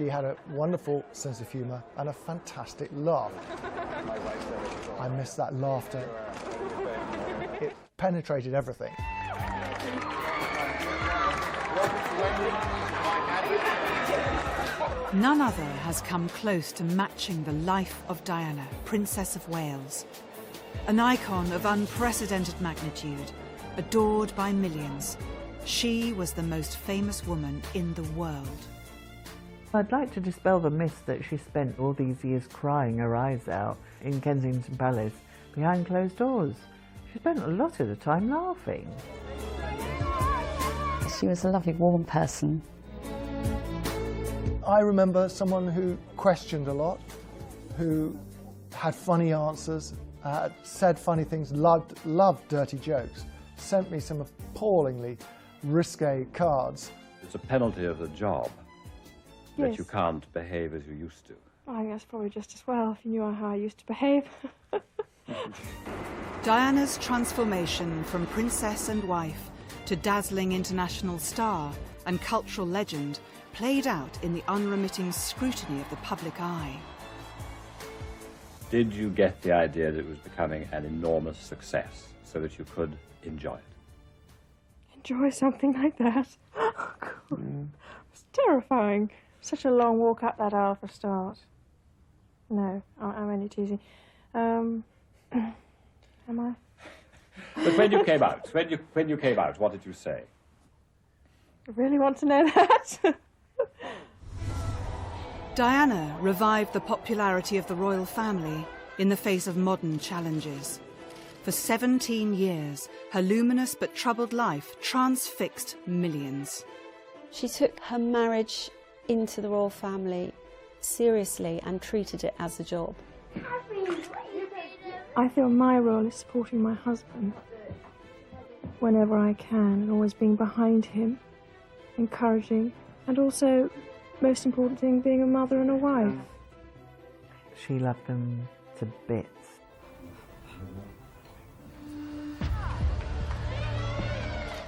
She had a wonderful sense of humour and a fantastic laugh. I miss that laughter. It penetrated everything. None other has come close to matching the life of Diana, Princess of Wales. An icon of unprecedented magnitude, adored by millions. She was the most famous woman in the world. I'd like to dispel the myth that she spent all these years crying her eyes out in Kensington Palace behind closed doors. She spent a lot of the time laughing. She was a lovely, warm person. I remember someone who questioned a lot, who had funny answers, said funny things, loved dirty jokes, sent me some appallingly risque cards. It's a penalty of the job. Yes. That you can't behave as you used to. I think that's probably just as well, if you knew how I used to behave. Diana's transformation from princess and wife to dazzling international star and cultural legend played out in the unremitting scrutiny of the public eye. Did you get the idea that it was becoming an enormous success so that you could enjoy it? Enjoy something like that? Oh, God. It's terrifying. Such a long walk up that aisle for a start. No, I'm only teasing. Am I? But when you came out, when you came out, what did you say? I really want to know that. Diana revived the popularity of the royal family in the face of modern challenges. For 17 years, her luminous but troubled life transfixed millions. She took her marriage into the royal family seriously and treated it as a job. I feel my role is supporting my husband whenever I can, and always being behind him, encouraging, and also, most important thing, being a mother and a wife. She loved them to bits.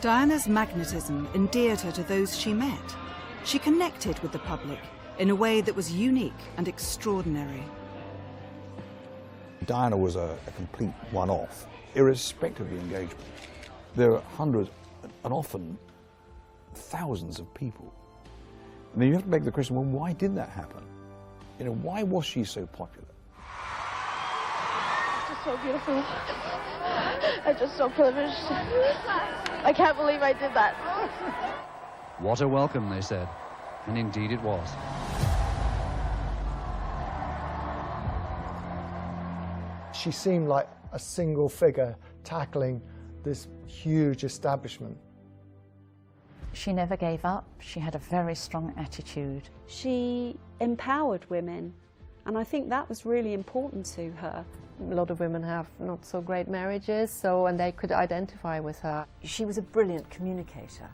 Diana's magnetism endeared her to those she met. She connected with the public in a way that was unique and extraordinary. Diana was a complete one-off, irrespective of the engagement. There are hundreds and often thousands of people. And then you have to make the question, well, why did that happen? You know, why was she so popular? It's just so beautiful. I'm just so privileged. I can't believe I did that. What a welcome, they said. And indeed it was. She seemed like a single figure tackling this huge establishment. She never gave up. She had a very strong attitude. She empowered women, and I think that was really important to her. A lot of women have not so great marriages, and they could identify with her. She was a brilliant communicator.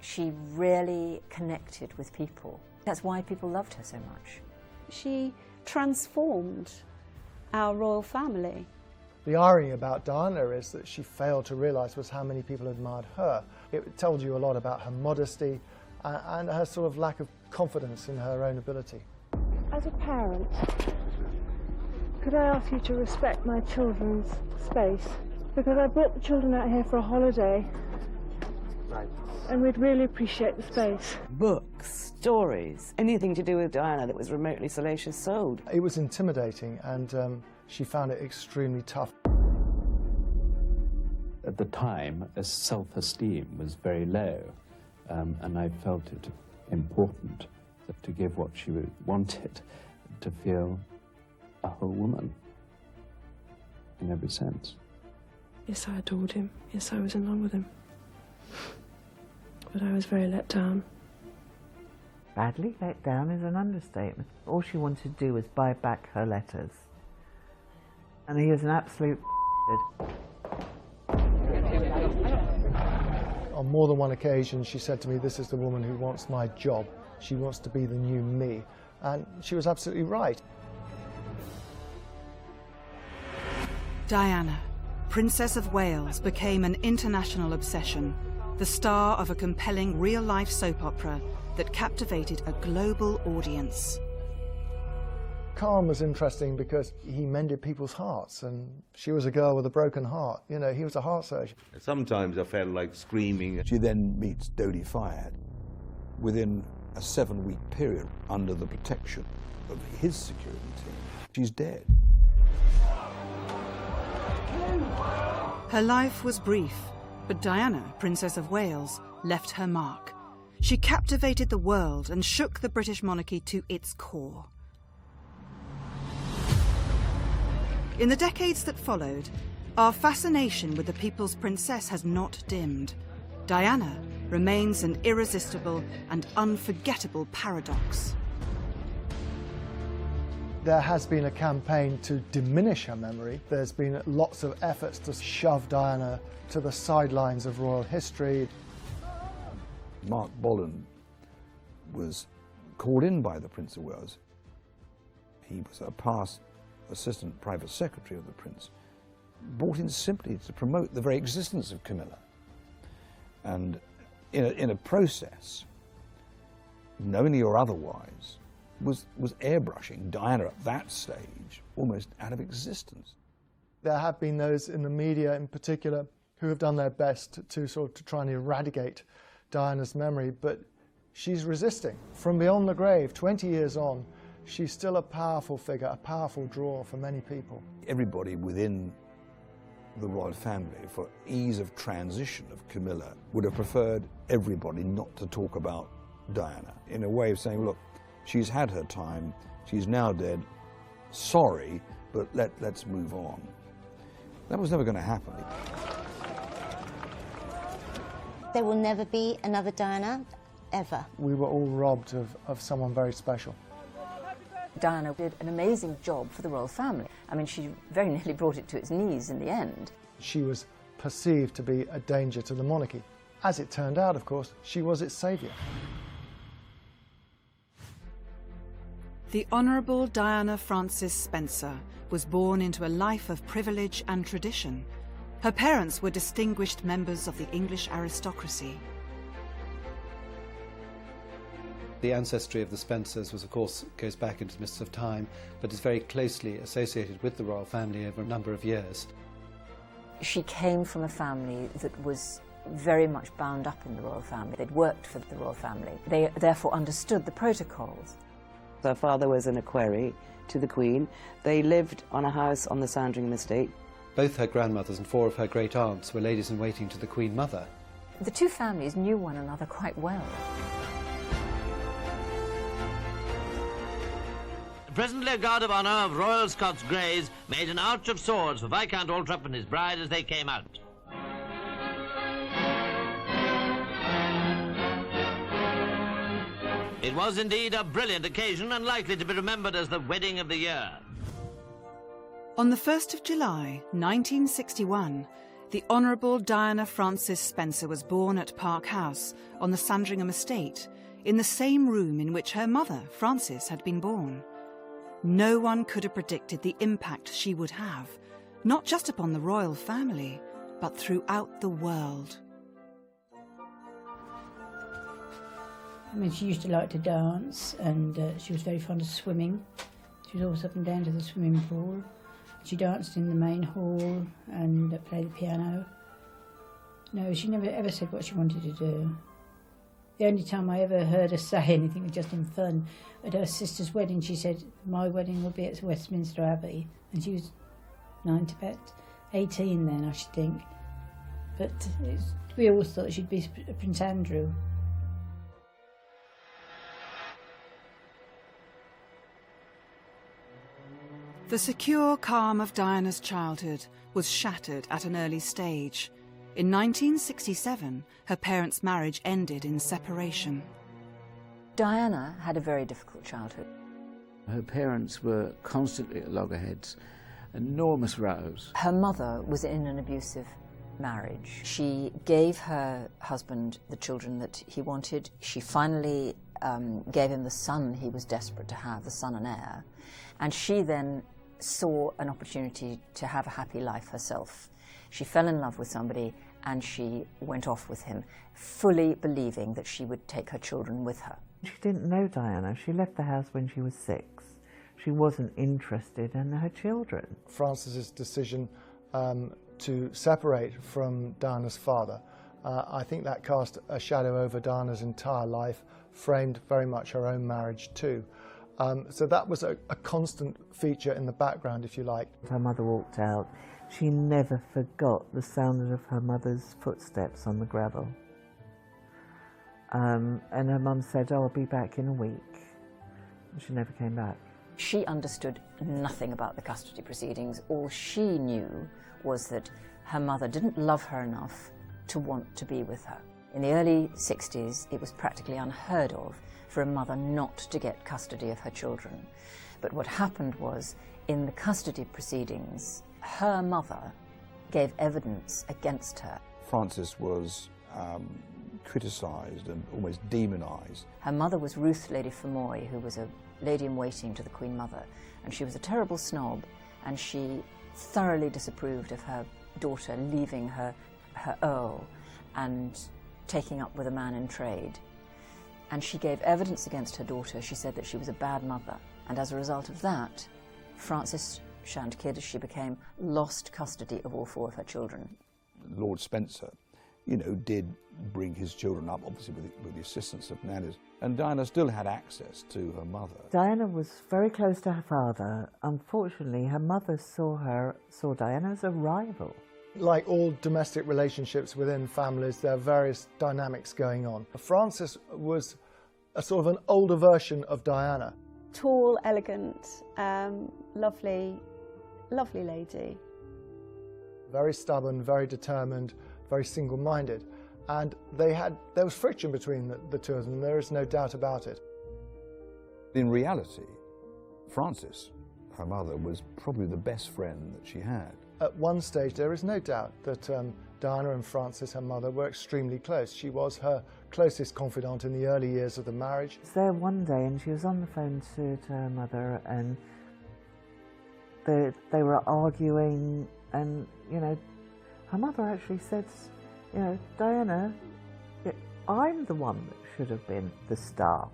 She really connected with people. That's why people loved her so much. She transformed our royal family. The irony about Diana is that she failed to realise was how many people admired her. It told you a lot about her modesty and her sort of lack of confidence in her own ability. As a parent, could I ask you to respect my children's space? Because I brought the children out here for a holiday. Right. And we'd really appreciate the space. Books, stories, anything to do with Diana that was remotely salacious sold. It was intimidating, and she found it extremely tough. At the time, self-esteem was very low, and I felt it important to give what she wanted, to feel a whole woman in every sense. Yes, I adored him. Yes, I was in love with him. But I was very let down. Badly let down is an understatement. All she wanted to do was buy back her letters. And he was an absolute On more than one occasion, she said to me, "This is the woman who wants my job. She wants to be the new me." And she was absolutely right. Diana, Princess of Wales, became an international obsession, the star of a compelling real-life soap opera that captivated a global audience. Khan was interesting because he mended people's hearts, and she was a girl with a broken heart. You know, he was a heart surgeon. Sometimes I felt like screaming. She then meets Dodi Fayed within a 7-week period under the protection of his security team. She's dead. Her life was brief, but Diana, Princess of Wales, left her mark. She captivated the world and shook the British monarchy to its core. In the decades that followed, our fascination with the people's princess has not dimmed. Diana remains an irresistible and unforgettable paradox. There has been a campaign to diminish her memory. There's been lots of efforts to shove Diana to the sidelines of royal history. Mark Bolan was called in by the Prince of Wales. He was a past assistant private secretary of the Prince, brought in simply to promote the very existence of Camilla. And in a process, knowingly or otherwise, was airbrushing Diana at that stage almost out of existence. There have been those in the media in particular who have done their best to try and eradicate Diana's memory, but she's resisting. From beyond the grave, 20 years on, she's still a powerful figure, a powerful draw for many people. Everybody within the royal family, for ease of transition of Camilla, would have preferred everybody not to talk about Diana, in a way of saying, look, she's had her time, she's now dead, sorry, but let's move on. That was never going to happen. There will never be another Diana, ever. We were all robbed of someone very special. Diana did an amazing job for the royal family. I mean, she very nearly brought it to its knees in the end. She was perceived to be a danger to the monarchy. As it turned out, of course, she was its saviour. The Honourable Diana Frances Spencer was born into a life of privilege and tradition. Her parents were distinguished members of the English aristocracy. The ancestry of the Spencers was, of course, goes back into the mists of time, but is very closely associated with the royal family over a number of years. She came from a family that was very much bound up in the royal family. They'd worked for the royal family. They therefore understood the protocols. Her father was an equerry to the Queen. They lived on a house on the Sandringham estate. Both her grandmothers and 4 of her great-aunts were ladies-in-waiting to the Queen Mother. The two families knew one another quite well. Presently, a guard of honour of Royal Scots Greys made an arch of swords for Viscount Althorp and his bride as they came out. It was indeed a brilliant occasion and likely to be remembered as the wedding of the year. On the 1st of July, 1961, the Honourable Diana Frances Spencer was born at Park House on the Sandringham estate, in the same room in which her mother, Frances, had been born. No one could have predicted the impact she would have, not just upon the royal family, but throughout the world. I mean, she used to like to dance, and she was very fond of swimming. She was always up and down to the swimming pool. She danced in the main hall and played the piano. No, she never ever said what she wanted to do. The only time I ever heard her say anything was just in fun. At her sister's wedding, she said, "My wedding will be at Westminster Abbey." And she was 18 then, I should think. But we always thought she'd be Prince Andrew. The secure calm of Diana's childhood was shattered at an early stage. In 1967, her parents' marriage ended in separation. Diana had a very difficult childhood. Her parents were constantly at loggerheads, enormous rows. Her mother was in an abusive marriage. She gave her husband the children that he wanted. She finally gave him the son he was desperate to have, the son and heir. And she then saw an opportunity to have a happy life herself. She fell in love with somebody and she went off with him, fully believing that she would take her children with her. She didn't know Diana. She left the house when she was 6. She wasn't interested in her children. Francis's decision to separate from Diana's father, I think that cast a shadow over Diana's entire life, framed very much her own marriage too. So that was a constant feature in the background, if you like. Her mother walked out. She never forgot the sound of her mother's footsteps on the gravel. And her mum said, "Oh, I'll be back in a week." And she never came back. She understood nothing about the custody proceedings. All she knew was that her mother didn't love her enough to want to be with her. In the early 60s, it was practically unheard of for a mother not to get custody of her children. But what happened was, in the custody proceedings, her mother gave evidence against her. Frances was criticised and almost demonised. Her mother was Ruth Lady Fermoy, who was a lady-in-waiting to the Queen Mother, and she was a terrible snob, and she thoroughly disapproved of her daughter leaving her Earl and taking up with a man in trade. And she gave evidence against her daughter. She said that she was a bad mother, and as a result of that, Frances Shandkid, as she became, lost custody of all 4 of her children. Lord Spencer, you know, did bring his children up, obviously with the assistance of nannies, and Diana still had access to her mother. Diana was very close to her father. Unfortunately, her mother saw Diana as a rival. Like all domestic relationships within families, there are various dynamics going on. Frances was a sort of an older version of Diana. Tall, elegant, lovely lady. Very stubborn, very determined, very single-minded. And there was friction between the two of them, there is no doubt about it. In reality, Frances, her mother, was probably the best friend that she had. At one stage, there is no doubt that Diana and Frances, her mother, were extremely close. She was her closest confidant in the early years of the marriage. I was there one day and she was on the phone to her mother, and they were arguing, and, you know, her mother actually said, you know, "Diana, I'm the one that should have been the star."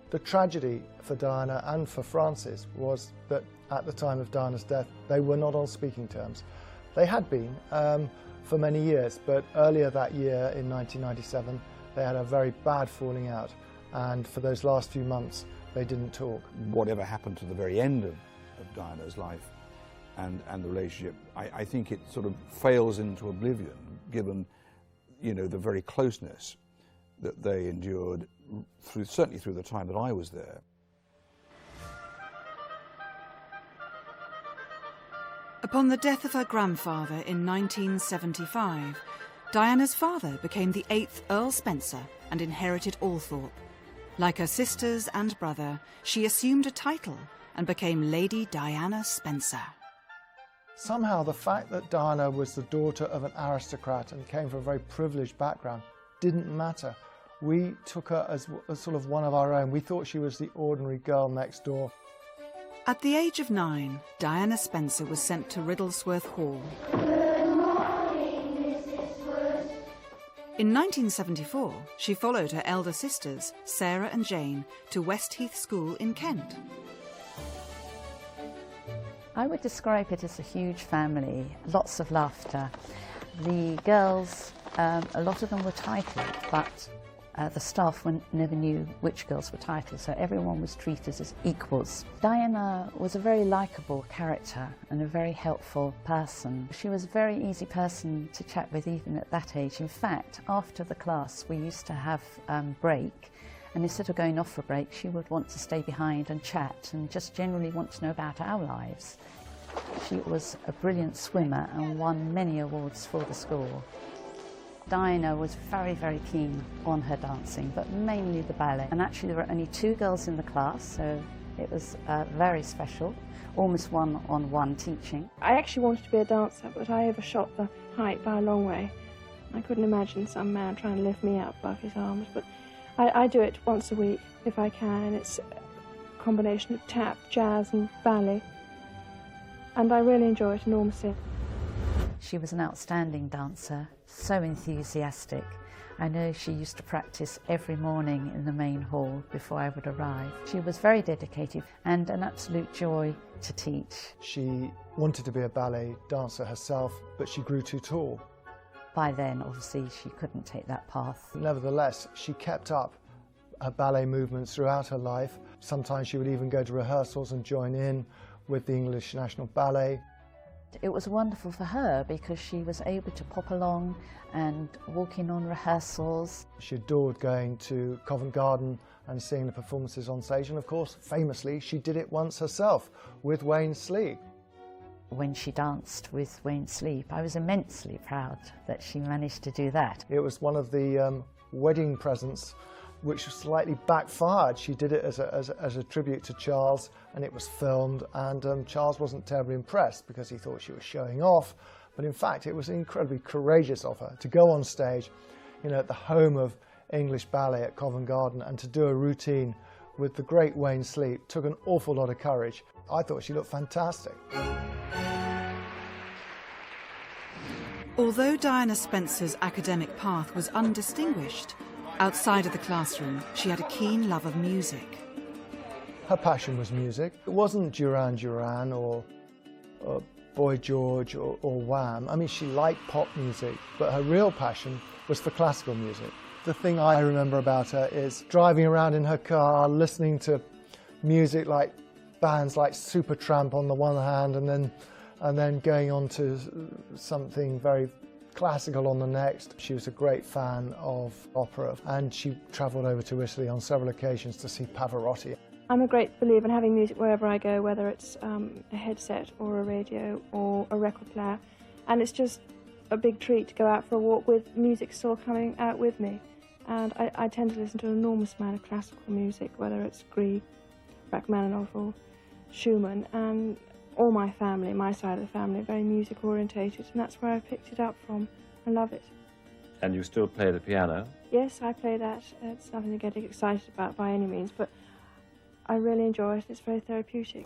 The tragedy for Diana and for Frances was that at the time of Diana's death, they were not on speaking terms. They had been for many years, but earlier that year, in 1997, they had a very bad falling out, and for those last few months, they didn't talk. Whatever happened to the very end of Diana's life and the relationship, I think it sort of fails into oblivion, given, you know, the very closeness that they endured, certainly through the time that I was there. Upon the death of her grandfather in 1975, Diana's father became the 8th Earl Spencer and inherited Althorpe. Like her sisters and brother, she assumed a title and became Lady Diana Spencer. Somehow the fact that Diana was the daughter of an aristocrat and came from a very privileged background didn't matter. We took her as sort of one of our own. We thought she was the ordinary girl next door. At the age of 9, Diana Spencer was sent to Riddlesworth Hall. In 1974, she followed her elder sisters, Sarah and Jane, to Westheath School in Kent. I would describe it as a huge family, lots of laughter. The girls, a lot of them were titled, but the staff never knew which girls were titled, so everyone was treated as equals. Diana was a very likeable character and a very helpful person. She was a very easy person to chat with even at that age. In fact, after the class we used to have break, and instead of going off for break, she would want to stay behind and chat and just generally want to know about our lives. She was a brilliant swimmer and won many awards for the school. Diana was very, very keen on her dancing, but mainly the ballet. And actually there were only 2 girls in the class, so it was very special, almost one-on-one teaching. I actually wanted to be a dancer, but I overshot the height by a long way. I couldn't imagine some man trying to lift me up above his arms, but I do it once a week if I can. It's a combination of tap, jazz and ballet, and I really enjoy it enormously. She was an outstanding dancer, so enthusiastic. I know she used to practice every morning in the main hall before I would arrive. She was very dedicated and an absolute joy to teach. She wanted to be a ballet dancer herself, but she grew too tall. By then, obviously, she couldn't take that path. Nevertheless, she kept up her ballet movements throughout her life. Sometimes she would even go to rehearsals and join in with the English National Ballet. It was wonderful for her because she was able to pop along and walk in on rehearsals. She adored going to Covent Garden and seeing the performances on stage, and of course, famously, she did it once herself with Wayne Sleep. When she danced with Wayne Sleep, I was immensely proud that she managed to do that. It was one of the wedding presents which slightly backfired. She did it as a tribute to Charles, and it was filmed, and Charles wasn't terribly impressed because he thought she was showing off, but in fact it was incredibly courageous of her to go on stage, you know, at the home of English ballet at Covent Garden, and to do a routine with the great Wayne Sleep. Took an awful lot of courage. I thought she looked fantastic. Although Diana Spencer's academic path was undistinguished, outside of the classroom, she had a keen love of music. Her passion was music. It wasn't Duran Duran or Boy George or Wham. I mean, she liked pop music, but her real passion was for classical music. The thing I remember about her is driving around in her car, listening to music like bands like Supertramp on the one hand, and then going on to something very classical on the next. She was a great fan of opera, and she travelled over to Italy on several occasions to see Pavarotti. I'm a great believer in having music wherever I go, whether it's a headset or a radio or a record player, and it's just a big treat to go out for a walk with music still coming out with me. And I tend to listen to an enormous amount of classical music, whether it's Grieg, Rachmaninoff or Schumann, and all my family, my side of the family, are very music orientated, and that's where I picked it up from. I love it. And you still play the piano? Yes, I play that. It's nothing to get excited about by any means, but I really enjoy it. It's very therapeutic.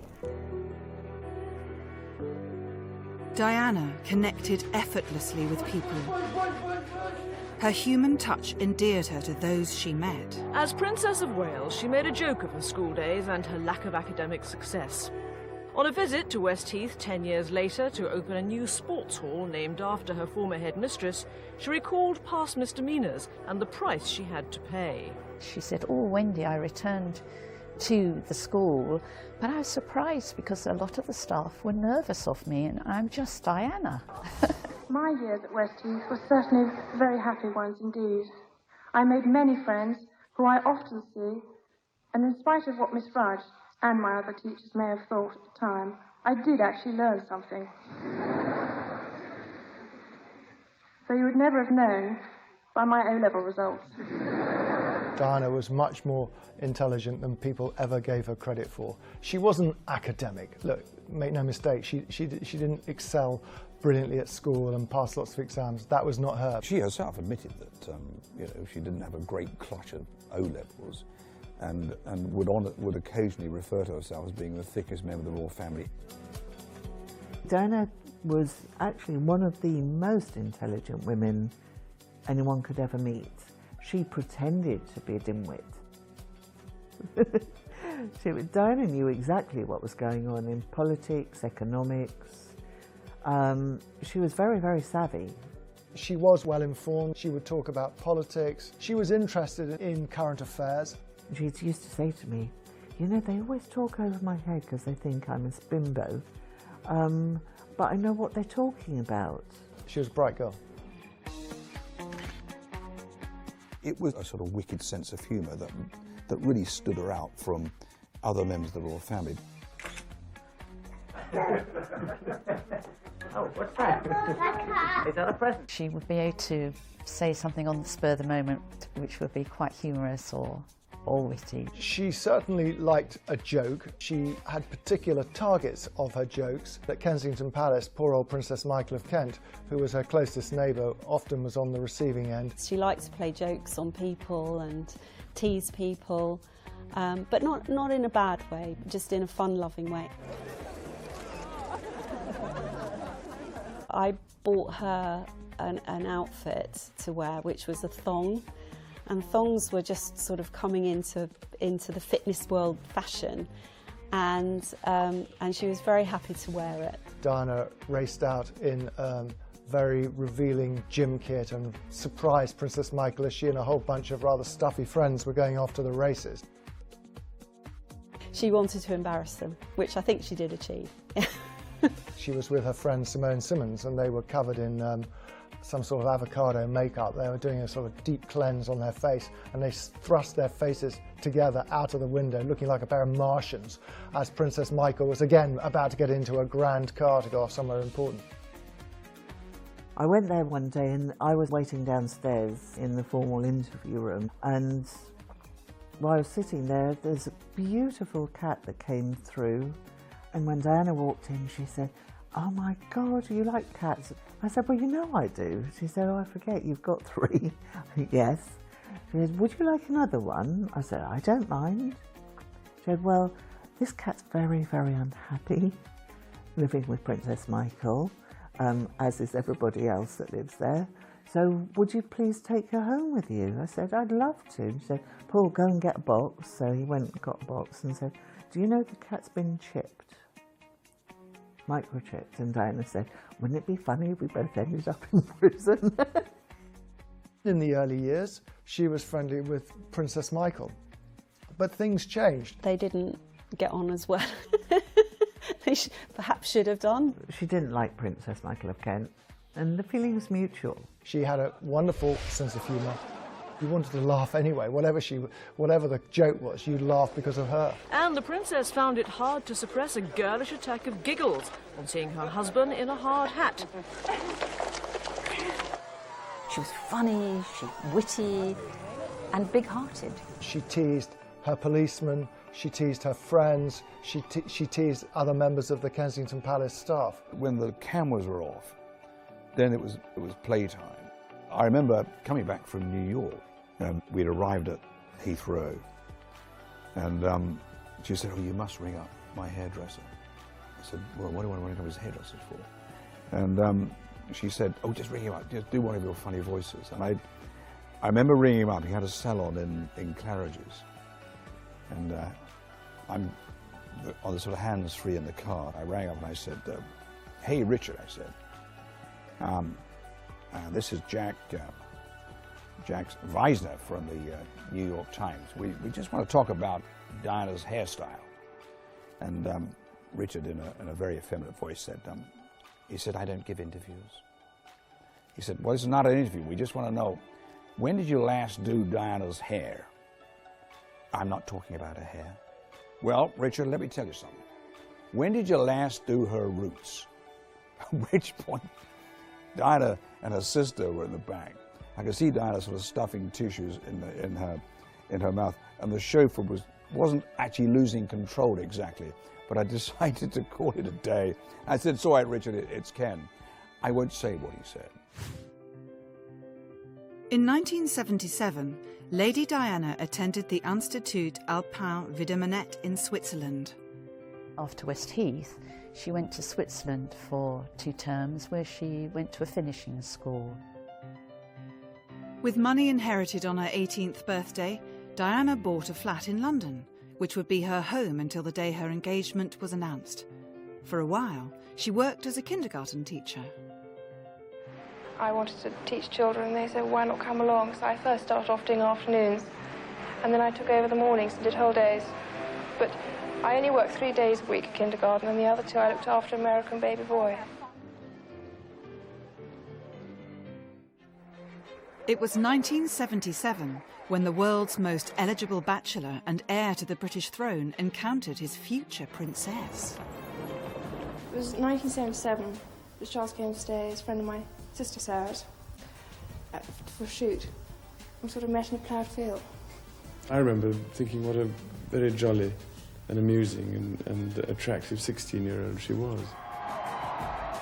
Diana connected effortlessly with people. Her human touch endeared her to those she met. As Princess of Wales, she made a joke of her school days and her lack of academic success. On a visit to West Heath 10 years later to open a new sports hall named after her former headmistress, she recalled past misdemeanours and the price she had to pay. She said, "Oh, Wendy, I returned to the school, but I was surprised because a lot of the staff were nervous of me, and I'm just Diana." My years at West Heath were certainly very happy ones indeed. I made many friends who I often see, and in spite of what Miss Rudge and my other teachers may have thought at the time, I did actually learn something. So you would never have known by my O-level results. Diana was much more intelligent than people ever gave her credit for. She wasn't academic. Look, make no mistake, she didn't excel brilliantly at school and pass lots of exams. That was not her. She herself admitted that she didn't have a great clutch of O-levels, and would occasionally refer to herself as being the thickest member of the royal family. Diana was actually one of the most intelligent women anyone could ever meet. She pretended to be a dimwit. Diana knew exactly what was going on in politics, economics. She was very, very savvy. She was well informed. She would talk about politics. She was interested in current affairs. She used to say to me, "You know, they always talk over my head because they think I'm a spimbo, but I know what they're talking about." She was a bright girl. It was a sort of wicked sense of humour that really stood her out from other members of the royal family. Oh, what's that? Is that a present? She would be able to say something on the spur of the moment which would be quite humorous or witty. She certainly liked a joke. She had particular targets of her jokes. At Kensington Palace, poor old Princess Michael of Kent, who was her closest neighbour, often was on the receiving end. She liked to play jokes on people and tease people, but not in a bad way, just in a fun-loving way. I bought her an outfit to wear, which was a thong, and thongs were just sort of coming into the fitness world fashion, and she was very happy to wear it. Diana raced out in very revealing gym kit and surprised Princess Michael as she and a whole bunch of rather stuffy friends were going off to the races. She wanted to embarrass them, which I think she did achieve. She was with her friend Simone Simmons, and they were covered in some sort of avocado makeup. They were doing a sort of deep cleanse on their face, and they thrust their faces together out of the window, looking like a pair of Martians, as Princess Michael was again about to get into a grand car to go off somewhere important. I went there one day and I was waiting downstairs in the formal interview room, and while I was sitting there, there's a beautiful cat that came through, and when Diana walked in, she said, "Oh my God, you like cats?" I said, "Well, you know I do." She said, "Oh, I forget, you've got 3. Yes. She said, "Would you like another one?" I said, "I don't mind." She said, "Well, this cat's very, very unhappy living with Princess Michael, as is everybody else that lives there. So would you please take her home with you?" I said, "I'd love to." She said, "Paul, go and get a box." So he went and got a box and said, "Do you know the cat's been chipped? Microchipped." And Diana said, "Wouldn't it be funny if we both ended up in prison?" In the early years, she was friendly with Princess Michael, but things changed. They didn't get on as well. They perhaps should have done. She didn't like Princess Michael of Kent, and the feeling was mutual. She had a wonderful sense of humour. You wanted to laugh anyway. Whatever the joke was, you'd laugh because of her. And the princess found it hard to suppress a girlish attack of giggles on seeing her husband in a hard hat. She was funny, witty, and big-hearted. She teased her policemen, she teased her friends, she teased other members of the Kensington Palace staff. When the cameras were off, then it was playtime. I remember coming back from New York, and we'd arrived at Heathrow, and she said, "Oh, you must ring up my hairdresser." I said, "Well, what do I ring up his hairdresser for?" And she said, "Oh, just ring him up, just do one of your funny voices." And I remember ringing him up. He had a salon in Claridge's, and I'm on the sort of hands-free in the car. I rang up and I said, "Hey, Richard," I said, "this is Jack Weisner from the New York Times. We just want to talk about Diana's hairstyle." And Richard, in a very effeminate voice, said, he said, "I don't give interviews." He said, "Well, this is not an interview. We just want to know, when did you last do Diana's hair?" "I'm not talking about her hair." "Well, Richard, let me tell you something. When did you last do her roots?" At which point, Diana and her sister were in the back. I could see Diana sort of stuffing tissues in her mouth, and the chauffeur wasn't actually losing control exactly. But I decided to call it a day. I said, "It's all right, Richard, it's Ken." I won't say what he said. In 1977, Lady Diana attended the Institut Alpin Videmanette in Switzerland. After Westheath, she went to Switzerland for 2 terms, where she went to a finishing school. With money inherited on her 18th birthday, Diana bought a flat in London, which would be her home until the day her engagement was announced. For a while, she worked as a kindergarten teacher. I wanted to teach children, and they said, "Why not come along?" So I first started off doing afternoons, and then I took over the mornings and did whole days. But I only worked 3 days a week at kindergarten, and the other 2 I looked after American baby boy. It was 1977 when the world's most eligible bachelor and heir to the British throne encountered his future princess. It was 1977. Charles came to stay, his friend of mine, sister Sarah's, for a shoot. We sort of met in a ploughed field. I remember thinking what a very jolly and amusing and attractive 16-year-old she was.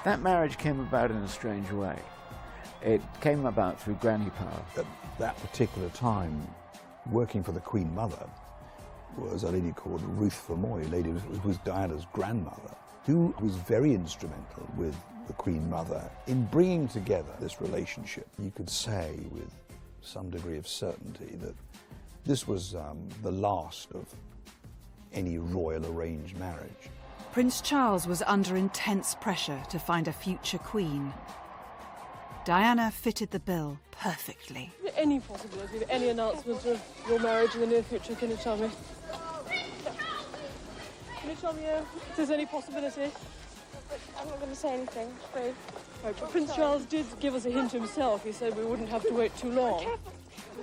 That marriage came about in a strange way. It came about through granny power. At that particular time, working for the Queen Mother was a lady called Ruth Vermoy, a lady who was Diana's grandmother, who was very instrumental with the Queen Mother, in bringing together this relationship, you could say with some degree of certainty that this was the last of any royal arranged marriage. Prince Charles was under intense pressure to find a future queen. Diana fitted the bill perfectly. Is there any possibility of any announcement of your marriage in the near future? Can you tell me? Can you tell me if there's any possibility? I'm not going to say anything, I'm afraid. Right, but Prince Charles did give us a hint himself. He said we wouldn't have to wait too long.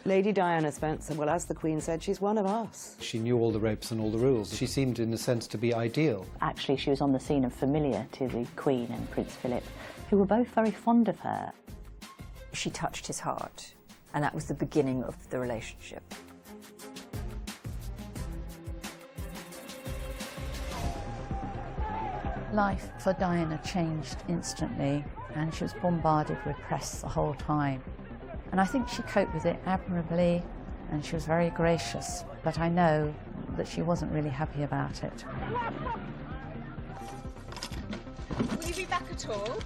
Lady Diana Spencer, well, as the Queen said, she's one of us. She knew all the ropes and all the rules. She seemed, in a sense, to be ideal. Actually, she was on the scene and familiar to the Queen and Prince Philip, who were both very fond of her. She touched his heart, and that was the beginning of the relationship. Life for Diana changed instantly, and she was bombarded with press the whole time. And I think she coped with it admirably, and she was very gracious, but I know that she wasn't really happy about it. Will you be back at all?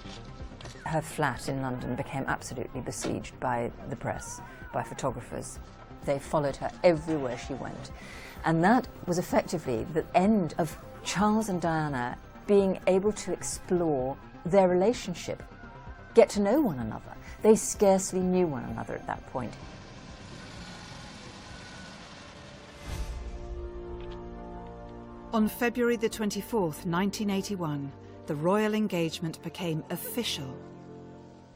Her flat in London became absolutely besieged by the press, by photographers. They followed her everywhere she went. And that was effectively the end of Charles and Diana being able to explore their relationship, get to know one another. They scarcely knew one another at that point. On February the 24th, 1981, the royal engagement became official.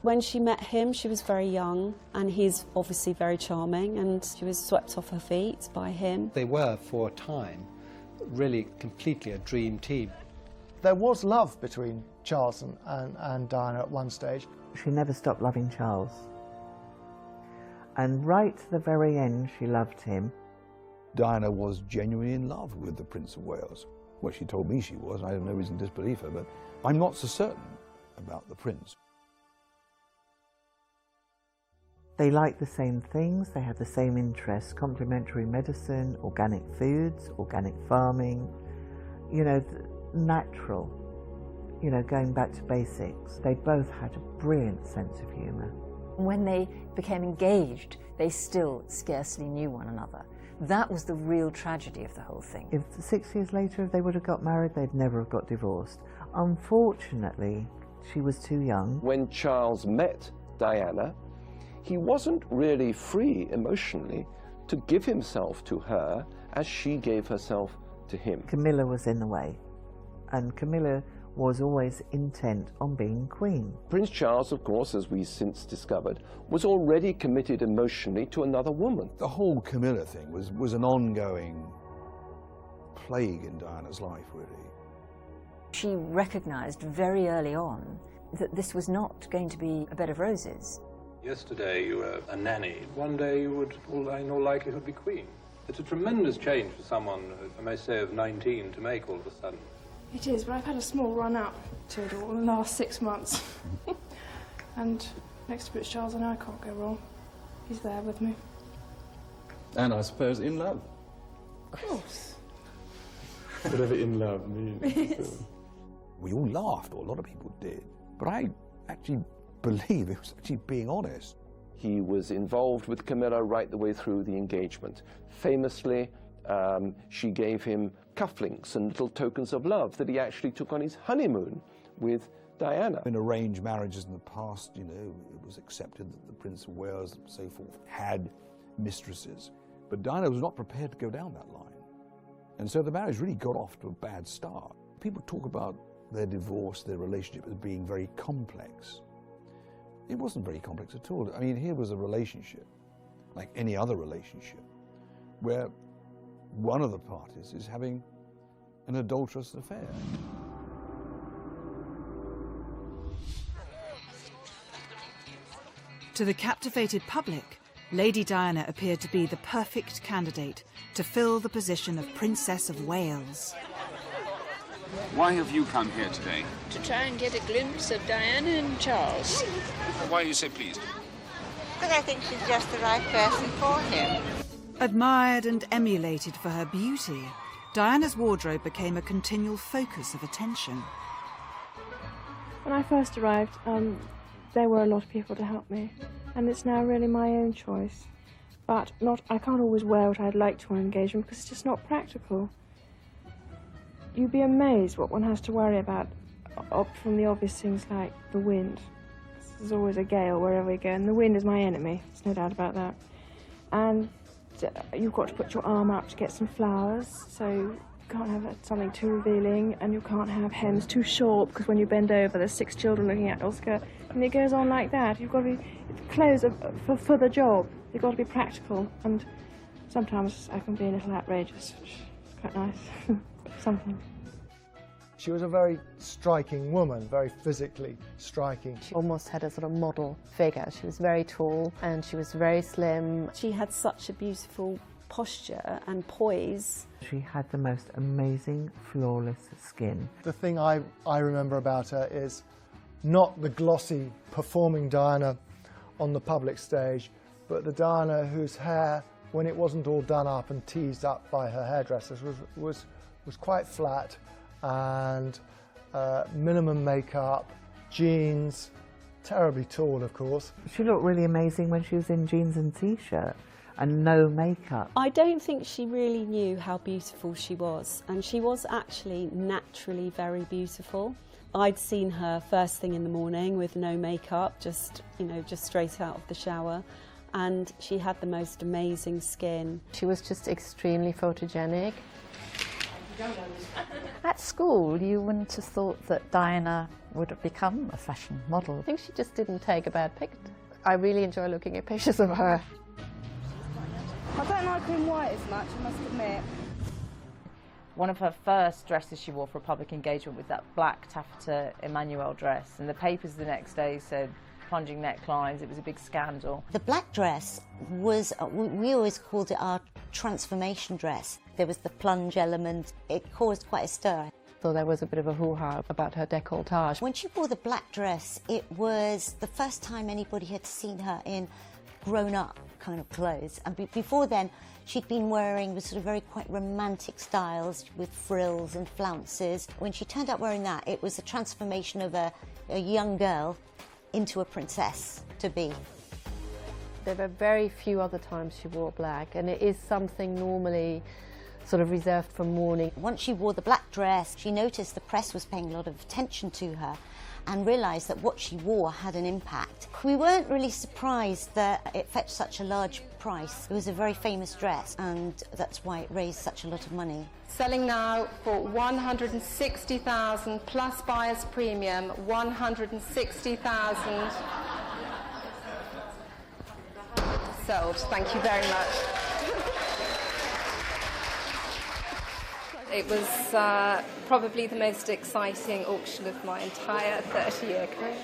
When she met him, she was very young, and he's obviously very charming, and she was swept off her feet by him. They were, for a time, really completely a dream team. There was love between Charles and Diana at one stage. She never stopped loving Charles. And right to the very end, she loved him. Diana was genuinely in love with the Prince of Wales. Well, she told me she was, and I have no reason to disbelieve her, but I'm not so certain about the Prince. They liked the same things, they had the same interests: complementary medicine, organic foods, organic farming, you know, natural, you know, going back to basics. They both had a brilliant sense of humour. When they became engaged, they still scarcely knew one another. That was the real tragedy of the whole thing. If 6 years later, if they would have got married, they'd never have got divorced. Unfortunately, she was too young. When Charles met Diana, he wasn't really free emotionally to give himself to her as she gave herself to him. Camilla was in the way, and Camilla was always intent on being queen. Prince Charles, of course, as we since discovered, was already committed emotionally to another woman. The whole Camilla thing was an ongoing plague in Diana's life, really. She recognised very early on that this was not going to be a bed of roses. Yesterday you were a nanny. One day you would, in all likelihood, be queen. It's a tremendous change for someone, if I may say, of 19 to make all of a sudden. It is, but I've had a small run up to it all in the last 6 months. And next to Prince Charles, I know I can't go wrong. He's there with me. And I suppose in love. Of course. Whatever in love means. We all laughed, or a lot of people did. But I actually believe it was actually being honest. He was involved with Camilla right the way through the engagement. Famously, she gave him cufflinks and little tokens of love that he actually took on his honeymoon with Diana. In arranged marriages in the past, you know, it was accepted that the Prince of Wales and so forth had mistresses. But Diana was not prepared to go down that line. And so the marriage really got off to a bad start. People talk about their divorce, their relationship as being very complex. It wasn't very complex at all. I mean, here was a relationship, like any other relationship, where one of the parties is having an adulterous affair. To the captivated public, Lady Diana appeared to be the perfect candidate to fill the position of Princess of Wales. Why have you come here today? To try and get a glimpse of Diana and Charles. Why are you so pleased? Because I think she's just the right person for him. Admired and emulated for her beauty, Diana's wardrobe became a continual focus of attention. When I first arrived, there were a lot of people to help me, and it's now really my own choice. But I can't always wear what I'd like to on engagement because it's just not practical. You'd be amazed what one has to worry about, from the obvious things like the wind. There's always a gale wherever we go, and the wind is my enemy, there's no doubt about that. And you've got to put your arm up to get some flowers, so you can't have something too revealing, and you can't have hems too short, because when you bend over there's 6 children looking at your skirt, and it goes on like that. You've got to be, clothes for the job, you've got to be practical, and sometimes I can be a little outrageous, which is quite nice, something. She was a very striking woman, very physically striking. She almost had a sort of model figure. She was very tall and she was very slim. She had such a beautiful posture and poise. She had the most amazing, flawless skin. The thing I remember about her is not the glossy performing Diana on the public stage, but the Diana whose hair, when it wasn't all done up and teased up by her hairdressers, was quite flat, and minimum makeup, jeans, terribly tall of course. She looked really amazing when she was in jeans and t-shirt and no makeup. I don't think she really knew how beautiful she was, and she was actually naturally very beautiful. I'd seen her first thing in the morning with no makeup, just straight out of the shower, and she had the most amazing skin. She was just extremely photogenic. At school, you wouldn't have thought that Diana would have become a fashion model. I think she just didn't take a bad pick. I really enjoy looking at pictures of her. I don't like her in white as much, I must admit. One of her first dresses she wore for a public engagement was that black taffeta Emmanuel dress, and the papers the next day said plunging necklines. It was a big scandal. The black dress was, we always called it our transformation dress. There was the plunge element. It caused quite a stir. So there was a bit of a hoo-ha about her décolletage. When she wore the black dress, it was the first time anybody had seen her in grown-up kind of clothes. And before then, she'd been wearing sort of very quite romantic styles with frills and flounces. When she turned out wearing that, it was a transformation of a young girl into a princess to be. There were very few other times she wore black, and it is something normally sort of reserved for mourning. Once she wore the black dress, she noticed the press was paying a lot of attention to her and realised that what she wore had an impact. We weren't really surprised that it fetched such a large price. It was a very famous dress, and that's why it raised such a lot of money. Selling now for $160,000 plus buyer's premium, $160,000. Sold. Thank you very much. It was probably the most exciting auction of my entire 30-year career.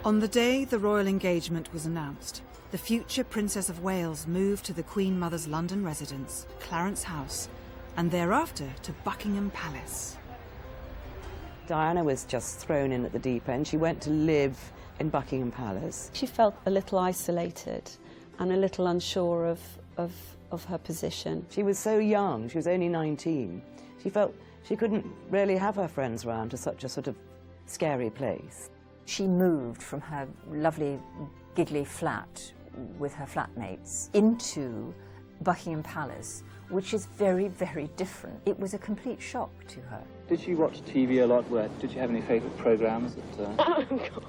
On the day the royal engagement was announced, the future Princess of Wales moved to the Queen Mother's London residence, Clarence House, and thereafter to Buckingham Palace. Diana was just thrown in at the deep end. She went to live in Buckingham Palace. She felt a little isolated and a little unsure of her position. She was so young, she was only 19. She felt she couldn't really have her friends around to such a sort of scary place. She moved from her lovely giggly flat with her flatmates into Buckingham Palace, which is very, very different. It was a complete shock to her. Did she watch TV a lot? Did she have any favourite programmes? Oh, God.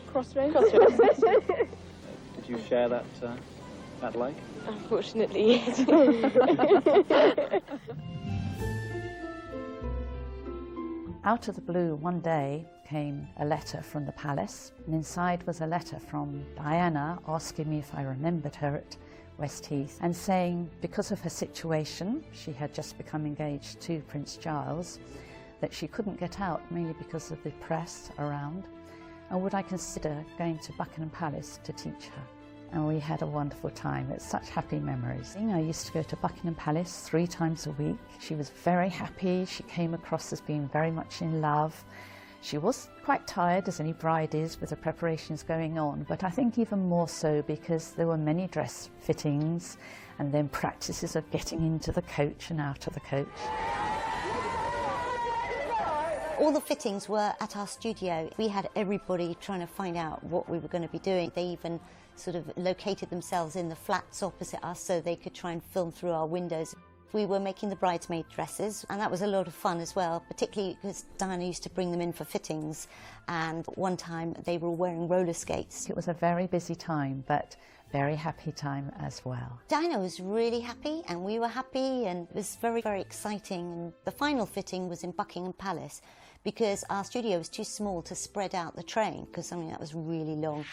Crossroads. Did you share that like? Unfortunately, yes. Out of the blue, one day came a letter from the palace, and inside was a letter from Diana asking me if I remembered her at Westheath, and saying because of her situation, she had just become engaged to Prince Charles, that she couldn't get out, mainly because of the press around, and would I consider going to Buckingham Palace to teach her. And we had a wonderful time. It's such happy memories. I used to go to Buckingham Palace 3 times a week. She was very happy. She came across as being very much in love. She was quite tired, as any bride is, with the preparations going on, but I think even more so because there were many dress fittings and then practices of getting into the coach and out of the coach. All the fittings were at our studio. We had everybody trying to find out what we were going to be doing. They even sort of located themselves in the flats opposite us so they could try and film through our windows. We were making the bridesmaid dresses, and that was a lot of fun as well, particularly because Diana used to bring them in for fittings, and one time they were wearing roller skates. It was a very busy time, but very happy time as well. Diana was really happy, and we were happy, and it was very, very exciting. And the final fitting was in Buckingham Palace, because our studio was too small to spread out the train, because I mean that was really long.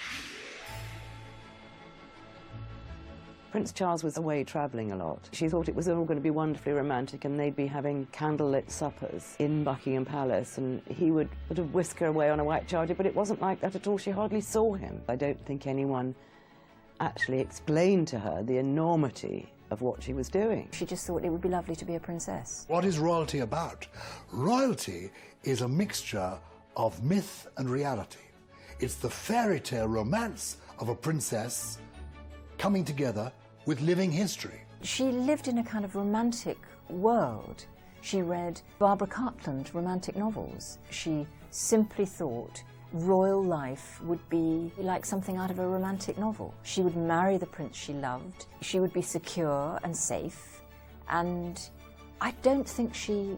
Prince Charles was away travelling a lot. She thought it was all going to be wonderfully romantic and they'd be having candlelit suppers in Buckingham Palace, and he would sort of whisk her away on a white charger, but it wasn't like that at all. She hardly saw him. I don't think anyone actually explained to her the enormity of what she was doing. She just thought it would be lovely to be a princess. What is royalty about? Royalty is a mixture of myth and reality. It's the fairy tale romance of a princess coming together with living history. She lived in a kind of romantic world. She read Barbara Cartland romantic novels. She simply thought royal life would be like something out of a romantic novel. She would marry the prince she loved. She would be secure and safe. And I don't think she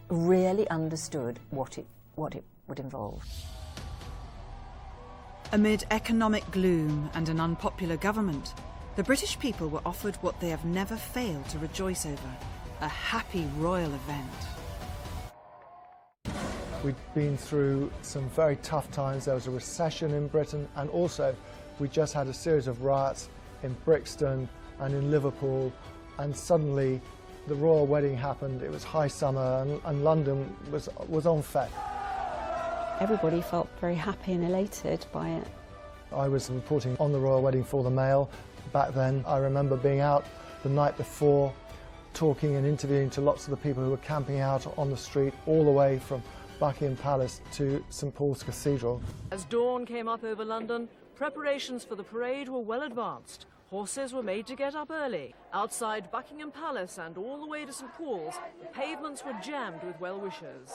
really understood what it would involve. Amid economic gloom and an unpopular government, the British people were offered what they have never failed to rejoice over: a happy royal event. We'd been through some very tough times. There was a recession in Britain, and also we just had a series of riots in Brixton and in Liverpool, and suddenly the royal wedding happened. It was high summer and London was on fete. Everybody felt very happy and elated by it. I was reporting on the royal wedding for the Mail back then. I remember being out the night before, talking and interviewing to lots of the people who were camping out on the street all the way from Buckingham Palace to St Paul's Cathedral. As dawn came up over London, preparations for the parade were well advanced. Horses were made to get up early. Outside Buckingham Palace and all the way to St Paul's, the pavements were jammed with well-wishers.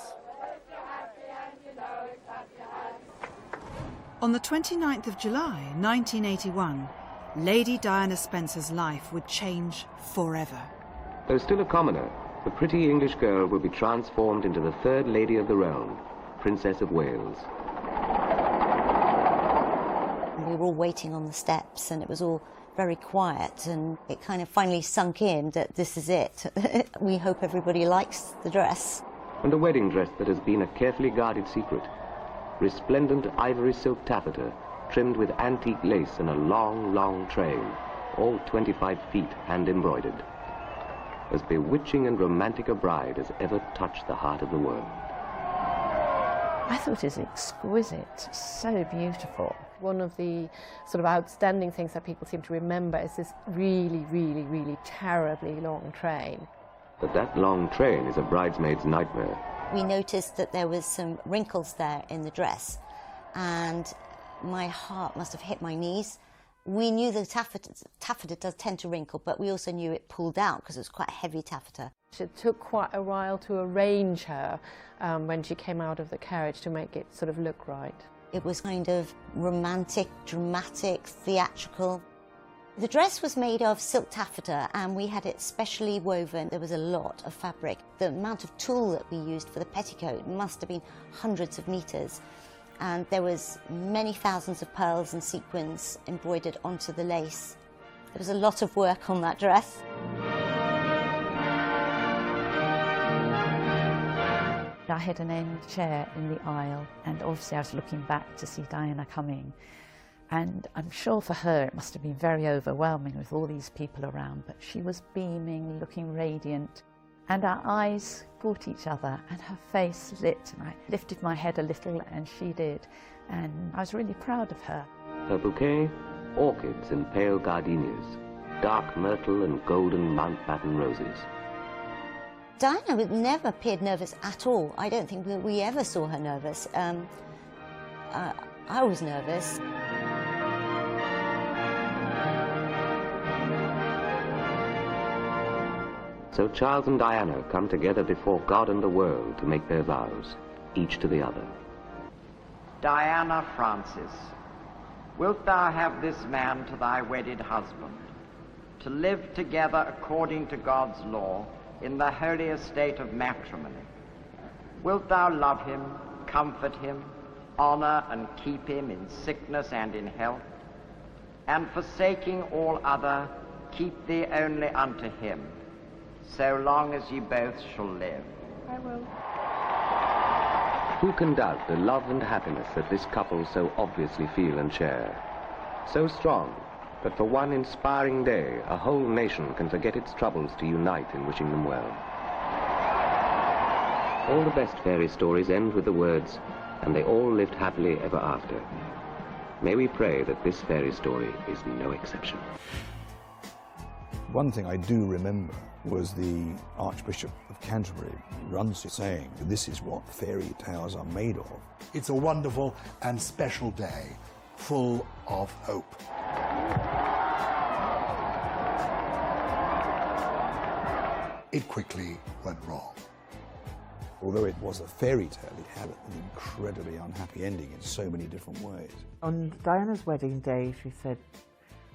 On the 29th of July 1981, Lady Diana Spencer's life would change forever. Though still a commoner, the pretty English girl will be transformed into the third lady of the realm, Princess of Wales. We were all waiting on the steps, and it was all very quiet, and it kind of finally sunk in that this is it. We hope everybody likes the dress. And a wedding dress that has been a carefully guarded secret. Resplendent ivory silk taffeta, trimmed with antique lace and a long, long train, all 25 feet hand-embroidered. As bewitching and romantic a bride as ever touched the heart of the world. I thought it was exquisite, so beautiful. One of the sort of outstanding things that people seem to remember is this really, really, really terribly long train. But that long train is a bridesmaid's nightmare. We noticed that there was some wrinkles there in the dress, and my heart must have hit my knees. We knew the taffeta does tend to wrinkle, but we also knew it pulled out because it was quite heavy taffeta. It took quite a while to arrange her when she came out of the carriage to make it sort of look right. It was kind of romantic, dramatic, theatrical. The dress was made of silk taffeta, and we had it specially woven. There was a lot of fabric. The amount of tulle that we used for the petticoat must have been hundreds of meters. And there was many thousands of pearls and sequins embroidered onto the lace. There was a lot of work on that dress. I had an end chair in the aisle, and obviously I was looking back to see Diana coming. And I'm sure for her it must have been very overwhelming with all these people around, but she was beaming, looking radiant. And our eyes caught each other and her face lit, and I lifted my head a little and she did, and I was really proud of her. Her bouquet, orchids and pale gardenias, dark myrtle and golden Mountbatten roses. Diana never appeared nervous at all. I don't think we ever saw her nervous. I was nervous. So Charles and Diana come together before God and the world to make their vows. each to the other. Diana Francis, wilt thou have this man to thy wedded husband, to live together according to God's law in the holy estate of matrimony? Wilt thou love him, comfort him, honor and keep him in sickness and in health, and forsaking all other, keep thee only unto him, so long as ye both shall live? I will. Who can doubt the love and happiness that this couple so obviously feel and share? So strong that for one inspiring day, a whole nation can forget its troubles to unite in wishing them well. All the best fairy stories end with the words, "And they all lived happily ever after." May we pray that this fairy story is no exception. One thing I do remember was the Archbishop of Canterbury, Runcie, saying, "This is what fairy tales are made of." It's a wonderful and special day, full of hope. It quickly went wrong. Although it was a fairy tale, it had an incredibly unhappy ending in so many different ways. On Diana's wedding day, she said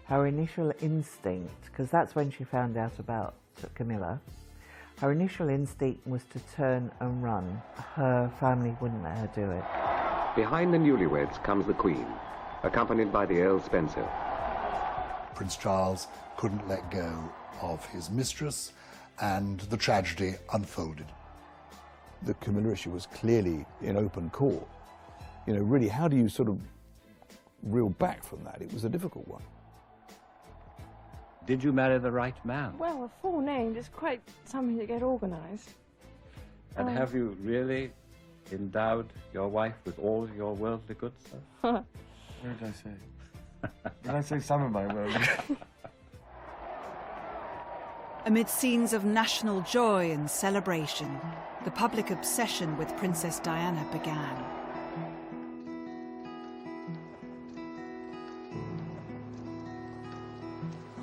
her initial instinct, because that's when she found out about Camilla, her initial instinct was to turn and run. Her family wouldn't let her do it. Behind the newlyweds comes the Queen, accompanied by the Earl Spencer. Prince Charles couldn't let go of his mistress, and the tragedy unfolded. The Camilla issue was clearly in open court. You know, really, how do you sort of reel back from that? It was a difficult one. Did you marry the right man? Well, a full name is quite something to get organised. And have you really endowed your wife with all your worldly goods? What did I say? Did I say some of my worldly goods? Amid scenes of national joy and celebration, the public obsession with Princess Diana began.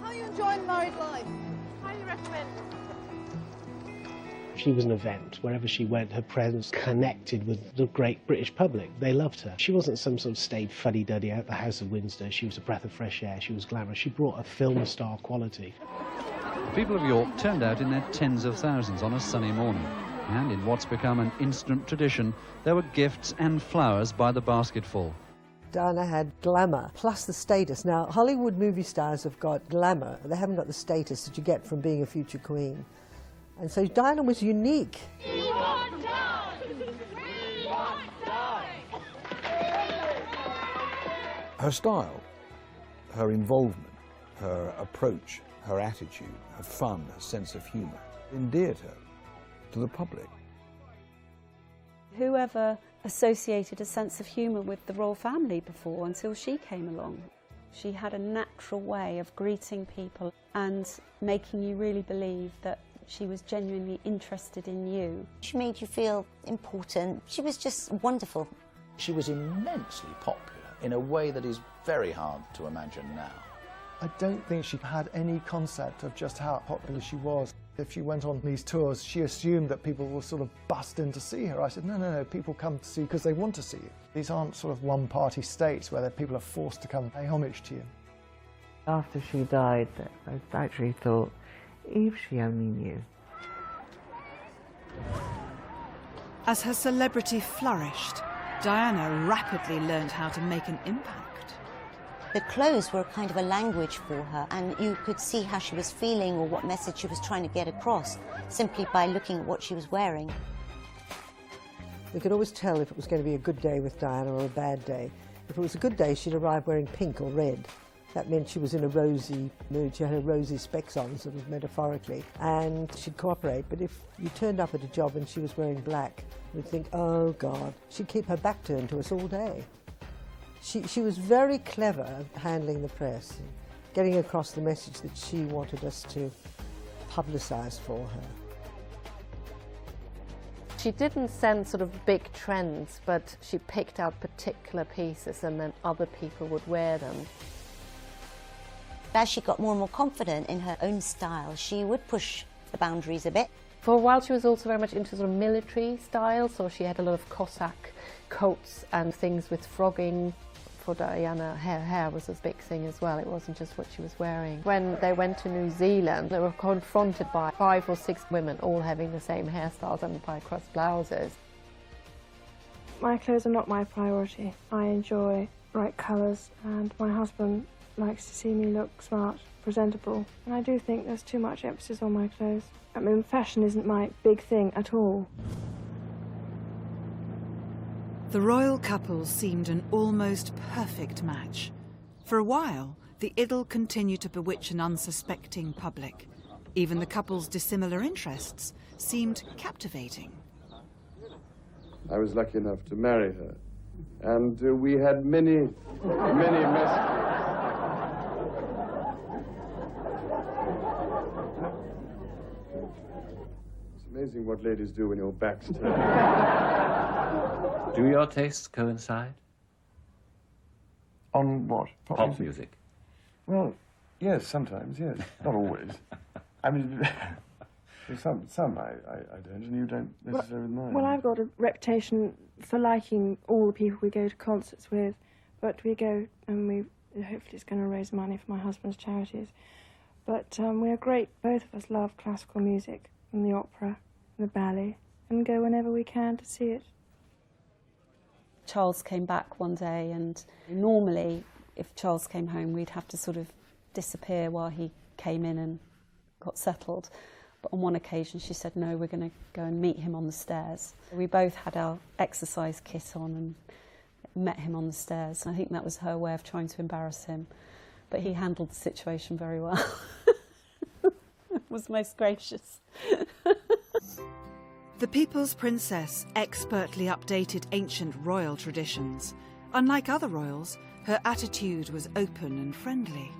How are you enjoying married life? Highly recommend. She was an event. Wherever she went, her presence connected with the great British public. They loved her. She wasn't some sort of staid fuddy-duddy out the House of Windsor. She was a breath of fresh air. She was glamorous. She brought a film star quality. The people of York turned out in their tens of thousands on a sunny morning. And in what's become an instant tradition, there were gifts and flowers by the basketful. Diana had glamour, plus the status. Now, Hollywood movie stars have got glamour. They haven't got the status that you get from being a future queen. And so Diana was unique. Her style, her involvement, her approach, her attitude, her fun, her sense of humour, endeared her to the public. Whoever associated a sense of humour with the royal family before until she came along? She had a natural way of greeting people and making you really believe that she was genuinely interested in you. She made you feel important. She was just wonderful. She was immensely popular in a way that is very hard to imagine now. I don't think she had any concept of just how popular she was. If she went on these tours, she assumed that people will sort of bust in to see her. I said, no, people come to see you because they want to see you. These aren't sort of one-party states where people are forced to come pay homage to you. After she died, I actually thought, if she only knew. As her celebrity flourished, Diana rapidly learned how to make an impact. The clothes were kind of a language for her, and you could see how she was feeling or what message she was trying to get across simply by looking at what she was wearing. We could always tell if it was going to be a good day with Diana or a bad day. If it was a good day, she'd arrive wearing pink or red. That meant she was in a rosy mood. She had her rosy specs on, sort of metaphorically, and she'd cooperate. But if you turned up at a job and she was wearing black, we'd think, oh, God. She'd keep her back turned to us all day. She was very clever at handling the press, and getting across the message that she wanted us to publicise for her. She didn't send sort of big trends, but she picked out particular pieces and then other people would wear them. As she got more and more confident in her own style, she would push the boundaries a bit. For a while she was also very much into sort of military style, so she had a lot of Cossack coats and things with frogging. For Diana, her hair was a big thing as well, it wasn't just what she was wearing. When they went to New Zealand, they were confronted by 5 or 6 women all having the same hairstyles and by crossed blouses. My clothes are not my priority. I enjoy bright colours, and my husband likes to see me look smart, presentable, and I do think there's too much emphasis on my clothes. I mean, fashion isn't my big thing at all. The royal couple seemed an almost perfect match. For a while, the idyll continued to bewitch an unsuspecting public. Even the couple's dissimilar interests seemed captivating. I was lucky enough to marry her, and we had many messages. It's amazing what ladies do when your back's turned. Do your tastes coincide? On what? Pop music. Well, yes, sometimes, yes. Not always. I mean, some I don't, and you don't necessarily with mine. Well, I've got a reputation for liking all the people we go to concerts with, but we go and hopefully it's going to raise money for my husband's charities. But we're great, both of us love classical music and the opera and the ballet, and go whenever we can to see it. Charles came back one day, and normally if Charles came home we'd have to sort of disappear while he came in and got settled. But on one occasion she said, no, we're going to go and meet him on the stairs. We both had our exercise kit on and met him on the stairs. I think that was her way of trying to embarrass him. But he handled the situation very well. Was most gracious. The People's Princess expertly updated ancient royal traditions. Unlike other royals, her attitude was open and friendly.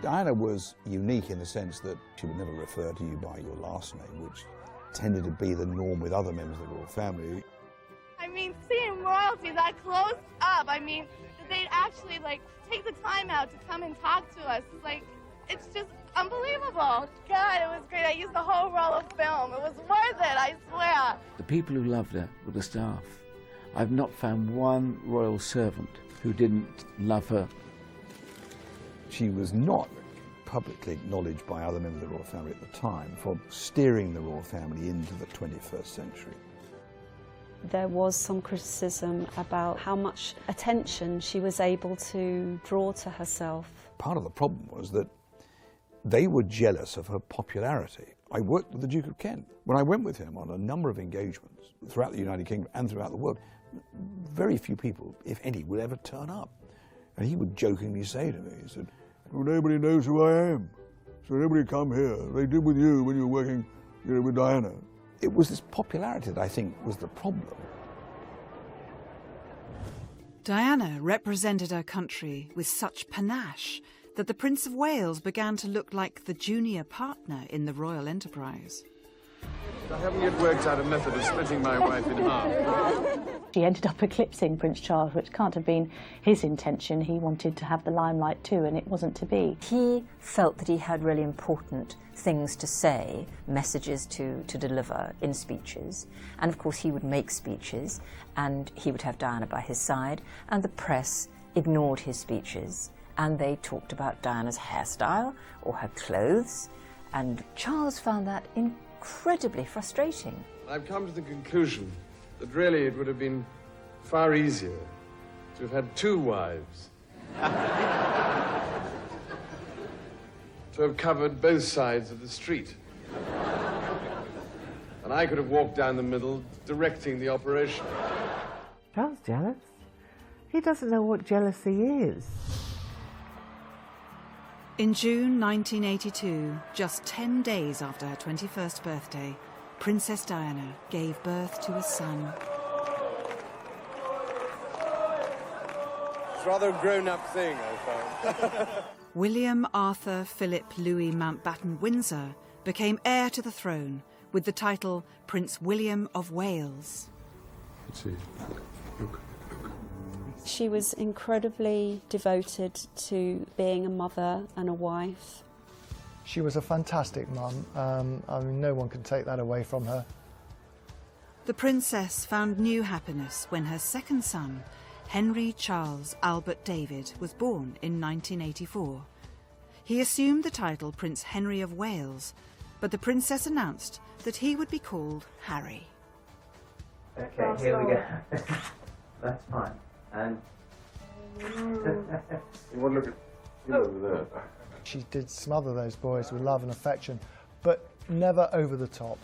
Diana was unique in the sense that she would never refer to you by your last name, which tended to be the norm with other members of the royal family. I mean, seeing royalty that close up, I mean, they'd actually, like, take the time out to come and talk to us. Like, it's just unbelievable. God, it was great. I used the whole roll of film. It was worth it, I swear. The people who loved her were the staff. I've not found one royal servant who didn't love her. She was not publicly acknowledged by other members of the royal family at the time for steering the royal family into the 21st century. There was some criticism about how much attention she was able to draw to herself. Part of the problem was that they were jealous of her popularity. I worked with the Duke of Kent. When I went with him on a number of engagements throughout the United Kingdom and throughout the world, very few people, if any, would ever turn up. And he would jokingly say to me, he said, well, nobody knows who I am, so nobody come here. They did with you when you were working, with Diana. It was this popularity that I think was the problem. Diana represented her country with such panache that the Prince of Wales began to look like the junior partner in the royal enterprise. I haven't yet worked out a method of splitting my wife in half. She ended up eclipsing Prince Charles, which can't have been his intention. He wanted to have the limelight too, and it wasn't to be. He felt that he had really important things to say, messages to deliver in speeches, and of course he would make speeches, and he would have Diana by his side, and the press ignored his speeches, and they talked about Diana's hairstyle or her clothes, and Charles found that incredibly frustrating. I've come to the conclusion that really it would have been far easier to have had 2 wives. To have covered both sides of the street. And I could have walked down the middle, directing the operation. Charles jealous? He doesn't know what jealousy is. In June 1982, just 10 days after her 21st birthday, Princess Diana gave birth to a son. It's rather a grown-up thing, I found. William Arthur Philip Louis Mountbatten Windsor became heir to the throne with the title Prince William of Wales. Let's see. Look. She was incredibly devoted to being a mother and a wife. She was a fantastic mum. I mean, no one can take that away from her. The princess found new happiness when her second son, Henry Charles Albert David, was born in 1984. He assumed the title Prince Henry of Wales, but the princess announced that he would be called Harry. Okay, here we go. That's fine. And you want to look at over there. She did smother those boys with love and affection, but never over the top.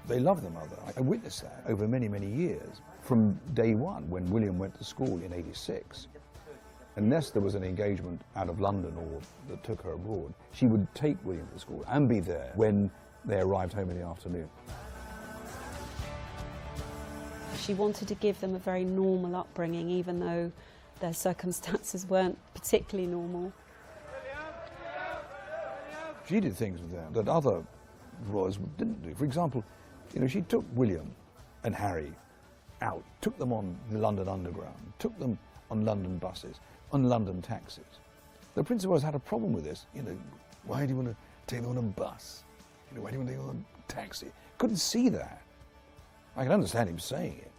They loved their mother. I witnessed that over many, many years. From day one, when William went to school in '86, unless there was an engagement out of London or that took her abroad, she would take William to school and be there when they arrived home in the afternoon. She wanted to give them a very normal upbringing, even though their circumstances weren't particularly normal. She did things with them that other royals didn't do. For example, you know, she took William and Harry out, took them on the London Underground, took them on London buses, on London taxis. The Prince of Wales had a problem with this. You know, why do you want to take them on a bus? You know, why do you want to take them on a taxi? Couldn't see that. I can understand him saying it,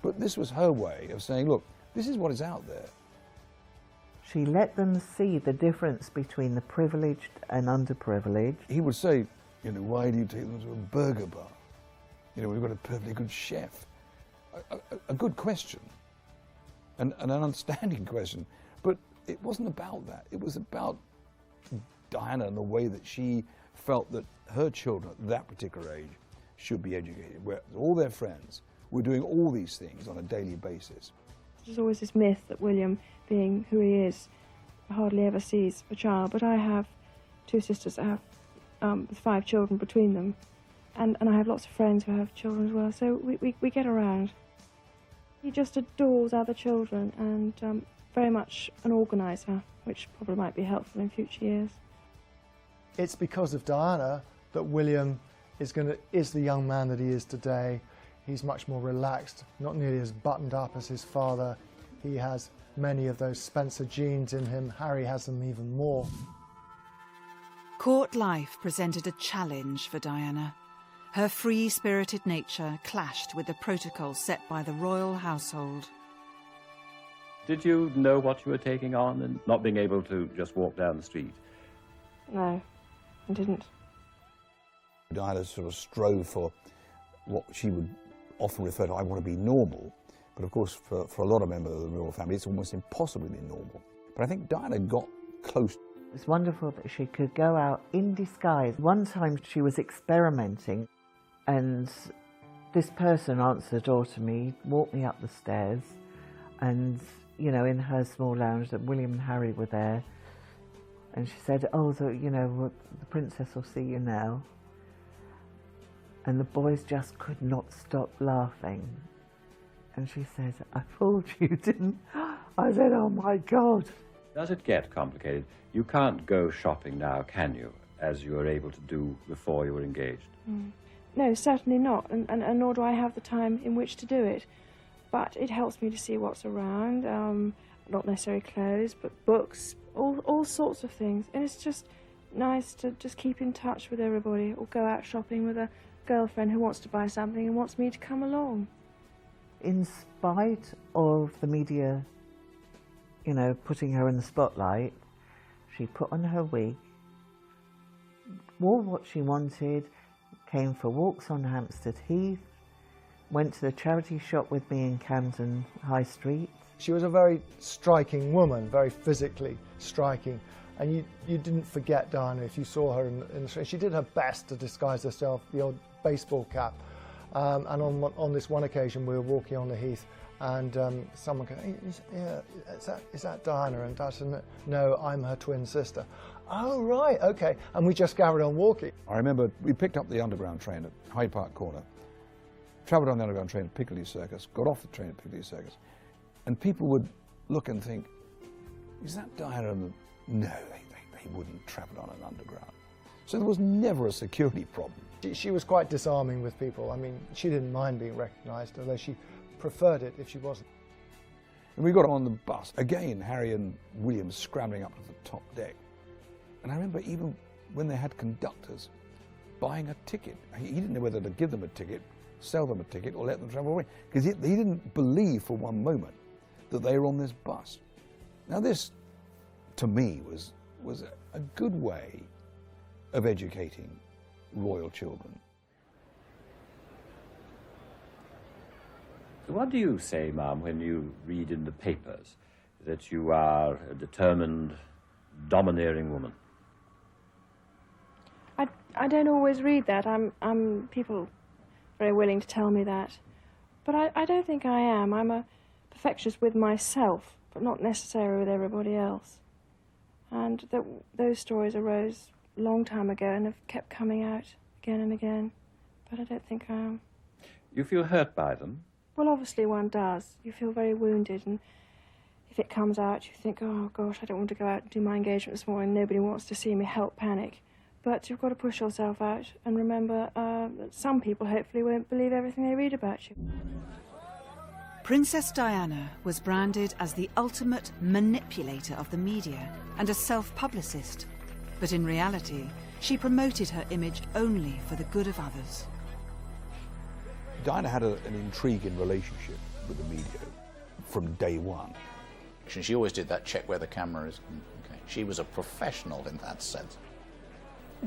but this was her way of saying, look, this is what is out there. She let them see the difference between the privileged and underprivileged. He would say, you know, why do you take them to a burger bar? You know, we've got a perfectly good chef. A good question, and an understanding question, but it wasn't about that. It was about Diana and the way that she felt that her children at that particular age should be educated, where all their friends were doing all these things on a daily basis. There's always this myth that William, being who he is, hardly ever sees a child, but I have two sisters that have 5 children between them, and I have lots of friends who have children as well, so we get around. He just adores other children and very much an organiser, which probably might be helpful in future years. It's because of Diana that William is the young man that he is today. He's much more relaxed, not nearly as buttoned up as his father. He has many of those Spencer genes in him. Harry has them even more. Court life presented a challenge for Diana. Her free-spirited nature clashed with the protocols set by the royal household. Did you know what you were taking on and not being able to just walk down the street? No, I didn't. Diana sort of strove for what she would often refer to, I want to be normal. But of course, for a lot of members of the royal family, it's almost impossible to be normal. But I think Diana got close. It's wonderful that she could go out in disguise. One time she was experimenting, and this person answered the door to me, walked me up the stairs, and, you know, in her small lounge, that William and Harry were there, and she said, oh, the princess will see you now. And the boys just could not stop laughing. And she said, I fooled you, didn't I? Said, oh my God. Does it get complicated? You can't go shopping now, can you, as you were able to do before you were engaged? No, certainly not, and nor do I have the time in which to do it. But it helps me to see what's around, not necessarily clothes, but books, all sorts of things. And it's just nice to just keep in touch with everybody, or go out shopping with a girlfriend who wants to buy something and wants me to come along. In spite of the media, you know, putting her in the spotlight, she put on her wig, wore what she wanted, came for walks on Hampstead Heath, went to the charity shop with me in Camden High Street. She was a very striking woman, very physically striking, and you didn't forget Diana if you saw her in the street. She did her best to disguise herself, the old baseball cap. And on this one occasion, we were walking on the Heath, and someone goes, hey, is that Diana? And I said, no, I'm her twin sister. Oh, right, okay. And we just carried on walking. I remember we picked up the Underground train at Hyde Park Corner, travelled on the Underground train at Piccadilly Circus, got off the train at Piccadilly Circus, and people would look and think, is that Diana? No, they wouldn't travel on an Underground. So there was never a security problem. She was quite disarming with people. I mean, she didn't mind being recognised, although she preferred it if she wasn't. And we got on the bus. Again, Harry and William scrambling up to the top deck. And I remember even when they had conductors buying a ticket. He didn't know whether to give them a ticket, sell them a ticket, or let them travel away, because he didn't believe for one moment that they were on this bus. Now this, to me, was a good way of educating royal children. So what do you say, Ma'am, when you read in the papers that you are a determined, domineering woman? I don't always read that. I'm people very willing to tell me that. But I don't think I am. I'm a perfectionist with myself, but not necessarily with everybody else. And those stories arose a long time ago and have kept coming out again and again. But I don't think I am. You feel hurt by them? Well, obviously one does. You feel very wounded, and if it comes out, you think, oh gosh, I don't want to go out and do my engagement this morning. Nobody wants to see me. Help, panic. But you've got to push yourself out and remember that some people hopefully won't believe everything they read about you. Princess Diana was branded as the ultimate manipulator of the media and a self-publicist. But in reality, she promoted her image only for the good of others. Diana had an intriguing relationship with the media from day one. She always did that check where the camera is. Okay. She was a professional in that sense.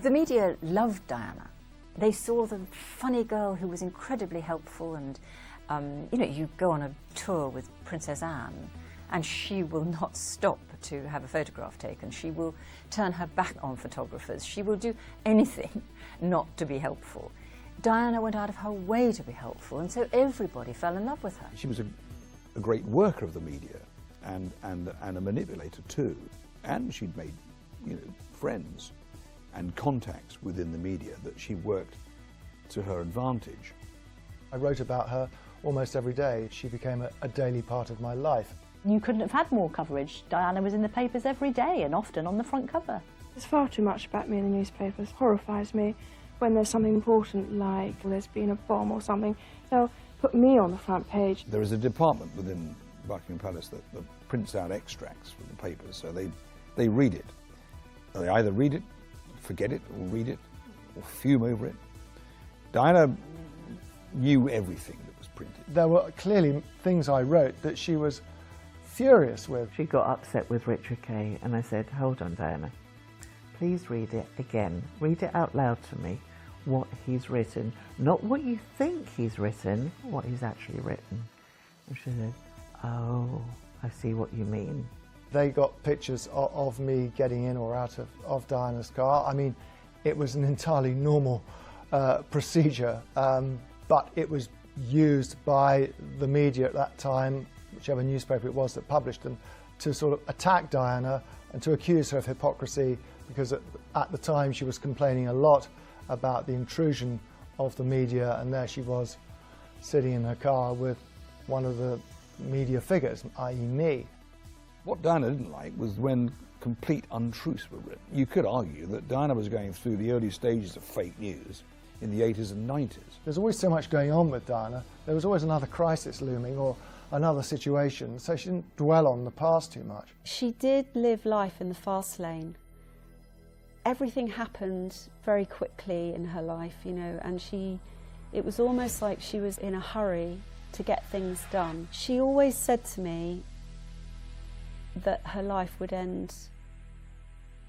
The media loved Diana. They saw the funny girl who was incredibly helpful, and you know, you go on a tour with Princess Anne and she will not stop to have a photograph taken. She will turn her back on photographers. She will do anything not to be helpful. Diana went out of her way to be helpful, and so everybody fell in love with her. She was a great worker of the media and a manipulator too. And she'd made, you know, friends and contacts within the media that she worked to her advantage. I wrote about her almost every day. She became a daily part of my life. You couldn't have had more coverage. Diana was in the papers every day and often on the front cover. There's far too much about me in the newspapers. It horrifies me when there's something important, like there's been a bomb or something. They'll put me on the front page. There is a department within Buckingham Palace that prints out extracts from the papers, so they read it. They either read it, forget it, or read it, or fume over it. Diana knew everything that was printed. There were clearly things I wrote that she was furious with. She got upset with Richard Kay, and I said, hold on, Diana. Please read it again. Read it out loud to me, what he's written. Not what you think he's written, what he's actually written. And she said, oh, I see what you mean. They got pictures of me getting in or out of Diana's car. I mean, it was an entirely normal procedure, but it was used by the media at that time, whichever newspaper it was that published them, to sort of attack Diana and to accuse her of hypocrisy, because at the time she was complaining a lot about the intrusion of the media, and there she was sitting in her car with one of the media figures, i.e. me. What Diana didn't like was when complete untruths were written. You could argue that Diana was going through the early stages of fake news in the 80s and 90s. There's always so much going on with Diana. There was always another crisis looming or another situation, so she didn't dwell on the past too much. She did live life in the fast lane. Everything happened very quickly in her life, you know, and it was almost like she was in a hurry to get things done. She always said to me that her life would end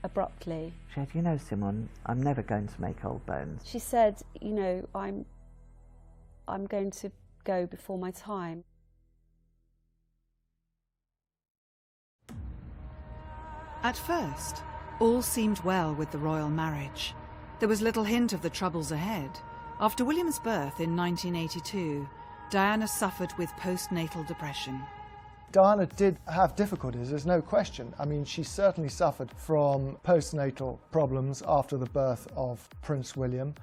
abruptly. She said, you know, Simone, I'm never going to make old bones. She said, you know, I'm going to go before my time. At first, all seemed well with the royal marriage. There was little hint of the troubles ahead. After William's birth in 1982, Diana suffered with postnatal depression. Diana did have difficulties, there's no question. I mean, she certainly suffered from postnatal problems after the birth of Prince William.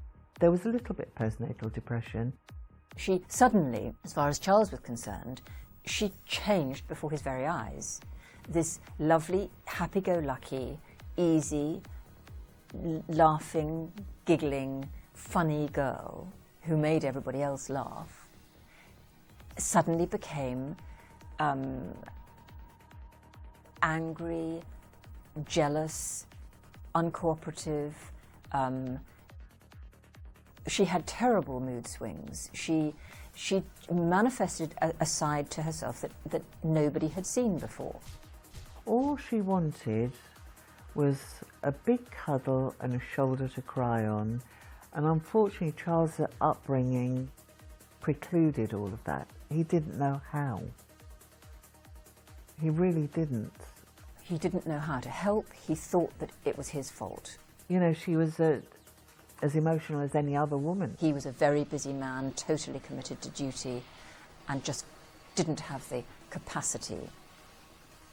There was a little bit of postnatal depression. She suddenly, as far as Charles was concerned, she changed before his very eyes. This lovely, happy-go-lucky, easy, laughing, giggling, funny girl who made everybody else laugh suddenly became angry, jealous, uncooperative, She had terrible mood swings. She manifested a side to herself that nobody had seen before. All she wanted was a big cuddle and a shoulder to cry on, and unfortunately Charles' upbringing precluded all of that. He didn't know how. He really didn't. He didn't know how to help. He thought that it was his fault. You know, she was as emotional as any other woman. He was a very busy man, totally committed to duty, and just didn't have the capacity,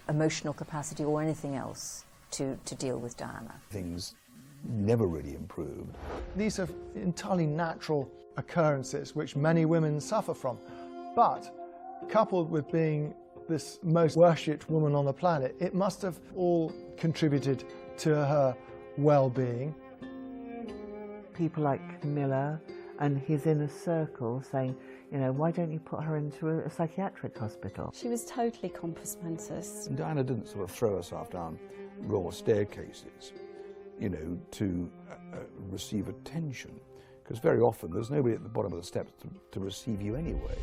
emotional capacity or anything else, to deal with Diana. Things never really improved. These are entirely natural occurrences which many women suffer from, but coupled with being this most worshipped woman on the planet, it must have all contributed to her well-being. People like Camilla and his inner circle saying, you know, why don't you put her into a psychiatric hospital? She was totally compos mentis. And Diana didn't sort of throw herself down royal staircases, you know, to receive attention, because very often there's nobody at the bottom of the steps to receive you anyway.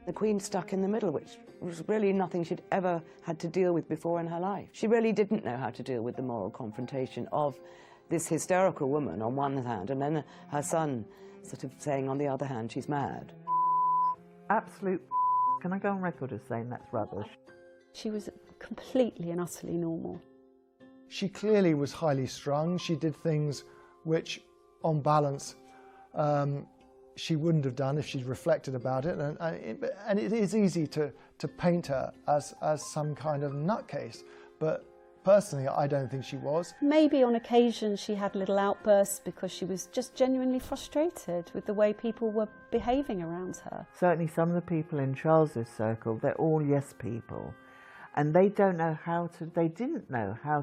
The Queen stuck in the middle, which was really nothing she'd ever had to deal with before in her life. She really didn't know how to deal with the moral confrontation of this hysterical woman on one hand, and then her son sort of saying on the other hand she's mad. Absolute. Can I go on record as saying that's rubbish? She was completely and utterly normal. She clearly was highly strung. She did things which, on balance, she wouldn't have done if she'd reflected about it. And it is easy to paint her as some kind of nutcase, but personally, I don't think she was. Maybe on occasion she had little outbursts because she was just genuinely frustrated with the way people were behaving around her. Certainly some of the people in Charles's circle, they're all yes people. And they didn't know how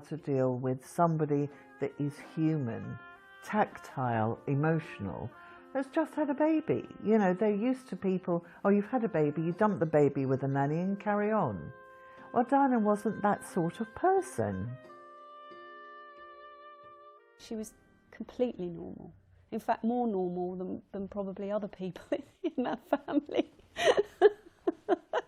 to deal with somebody that is human, tactile, emotional, that's just had a baby. You know, they're used to people, oh, you've had a baby, you dump the baby with a nanny and carry on. Well, Diana wasn't that sort of person. She was completely normal. In fact, more normal than probably other people in that family.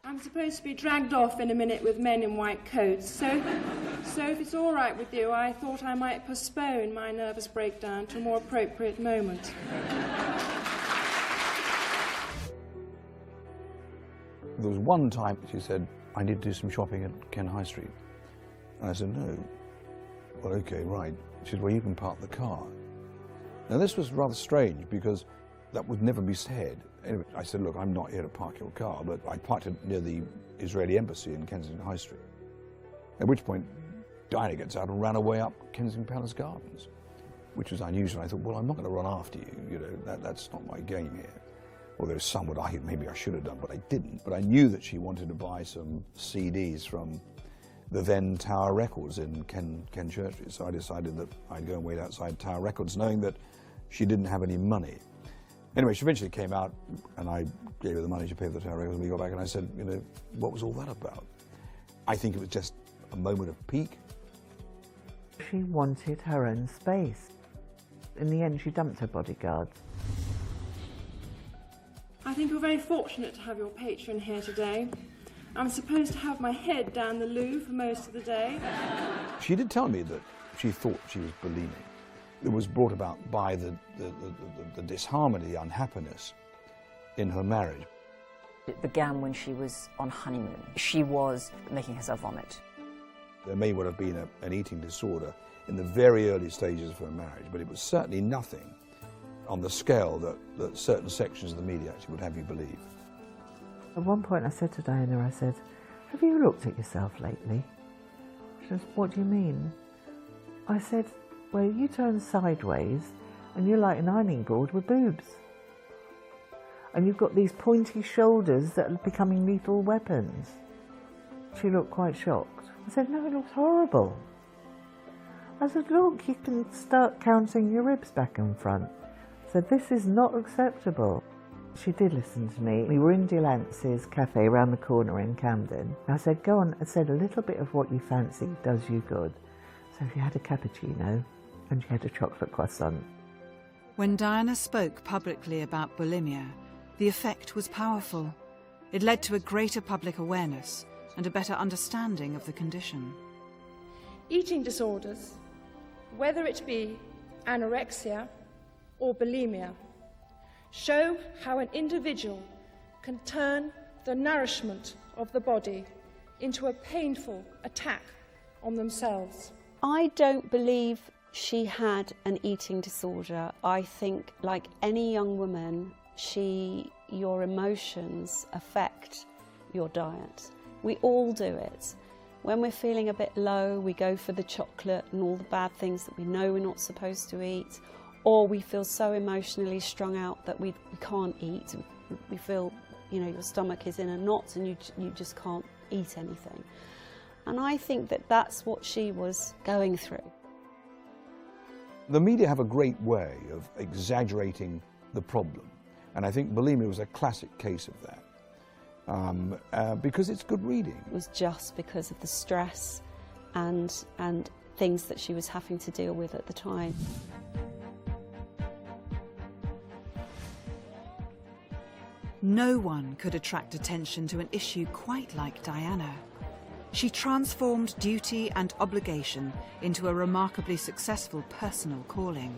I'm supposed to be dragged off in a minute with men in white coats, so if it's all right with you, I thought I might postpone my nervous breakdown to a more appropriate moment. There was one time she said, I need to do some shopping at Ken High Street. And I said, no. Well, okay, right. She said, well, you can park the car. Now, this was rather strange because that would never be said. Anyway, I said, look, I'm not here to park your car, but I parked it near the Israeli embassy in Kensington High Street. At which point, Diana gets out and ran away up Kensington Palace Gardens, which was unusual. I thought, well, I'm not going to run after you, you know, that's not my game here. Although some would argue maybe I should have done, but I didn't. But I knew that she wanted to buy some CDs from the then Tower Records in Ken Church Street. So I decided that I'd go and wait outside Tower Records, knowing that she didn't have any money. Anyway, she eventually came out, and I gave her the money to pay for the Tower Records, and we got back, and I said, you know, what was all that about? I think it was just a moment of pique. She wanted her own space. In the end, she dumped her bodyguards. I think you're very fortunate to have your patron here today. I'm supposed to have my head down the loo for most of the day. She did tell me that she thought she was bulimic. It was brought about by the disharmony, the unhappiness in her marriage. It began when she was on honeymoon. She was making herself vomit. There may well have been an eating disorder in the very early stages of her marriage, but it was certainly nothing on the scale that certain sections of the media actually would have you believe. At one point I said to Diana, I said, have you looked at yourself lately? She says, what do you mean? I said, well, you turn sideways and you're like an ironing board with boobs. And you've got these pointy shoulders that are becoming lethal weapons. She looked quite shocked. I said, no, it looks horrible. I said, look, you can start counting your ribs back and front. I said, this is not acceptable. She did listen to me. We were in Delance's cafe around the corner in Camden. I said, go on. I said, a little bit of what you fancy does you good. So if you had a cappuccino and she had a chocolate croissant. When Diana spoke publicly about bulimia, the effect was powerful. It led to a greater public awareness and a better understanding of the condition. Eating disorders, whether it be anorexia or bulimia, show how an individual can turn the nourishment of the body into a painful attack on themselves. I don't believe she had an eating disorder. I think, like any young woman, your emotions affect your diet. We all do it. When we're feeling a bit low, we go for the chocolate and all the bad things that we know we're not supposed to eat, or we feel so emotionally strung out that we can't eat. We feel, your stomach is in a knot and you just can't eat anything. And I think that that's what she was going through. The media have a great way of exaggerating the problem, and I think bulimia was a classic case of that, because it's good reading. It was just because of the stress and things that she was having to deal with at the time. No one could attract attention to an issue quite like Diana. She transformed duty and obligation into a remarkably successful personal calling.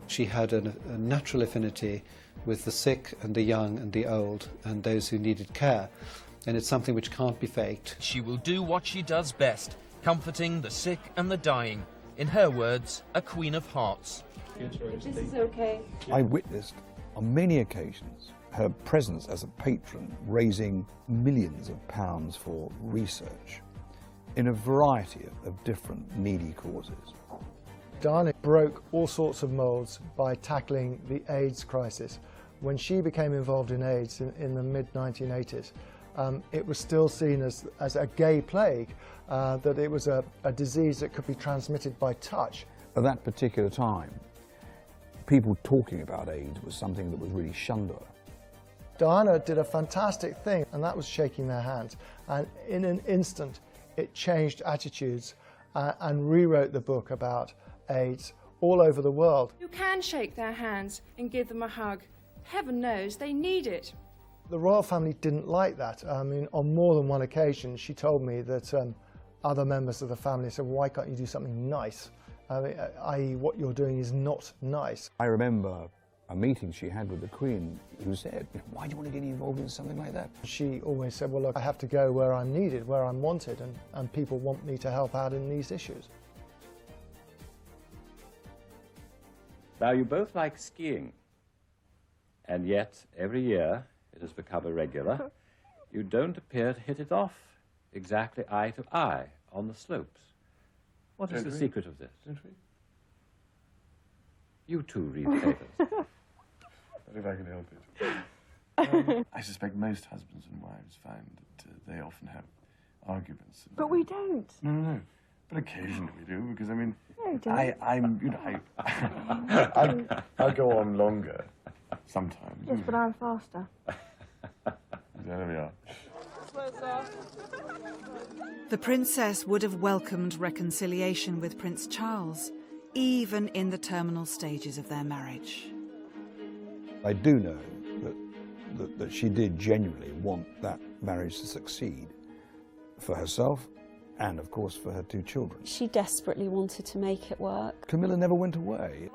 She had a natural affinity with the sick and the young and the old and those who needed care, and it's something which can't be faked. She will do what she does best, comforting the sick and the dying. In her words, a queen of hearts. This is okay. I witnessed on many occasions her presence as a patron, raising millions of pounds for research in a variety of different needy causes. Diana broke all sorts of moulds by tackling the AIDS crisis. When she became involved in AIDS in the mid-1980s, it was still seen as a gay plague, that it was a disease that could be transmitted by touch. At that particular time, people talking about AIDS was something that was really shunned by. Diana did a fantastic thing, and that was shaking their hands. And in an instant, it changed attitudes and rewrote the book about AIDS all over the world. You can shake their hands and give them a hug. Heaven knows they need it. The royal family didn't like that. I mean, on more than one occasion, she told me that other members of the family said, why can't you do something nice? I.e., what you're doing is not nice. I remember a meeting she had with the Queen who said, why do you want to get involved in something like that? She always said, well, look, I have to go where I'm needed, where I'm wanted, and people want me to help out in these issues. Now, you both like skiing, and yet every year it has become irregular. You don't appear to hit it off exactly eye to eye on the slopes. What is the secret of this? Don't we? You two read papers. But if I can help it. I suspect most husbands and wives find that they often have arguments. But we don't. No. But occasionally we do, because I mean, No, don't. I'll go on longer sometimes. Yes, but I'm faster. There we are. The princess would have welcomed reconciliation with Prince Charles, even in the terminal stages of their marriage. I do know that she did genuinely want that marriage to succeed for herself and, of course, for her two children. She desperately wanted to make it work. Camilla never went away.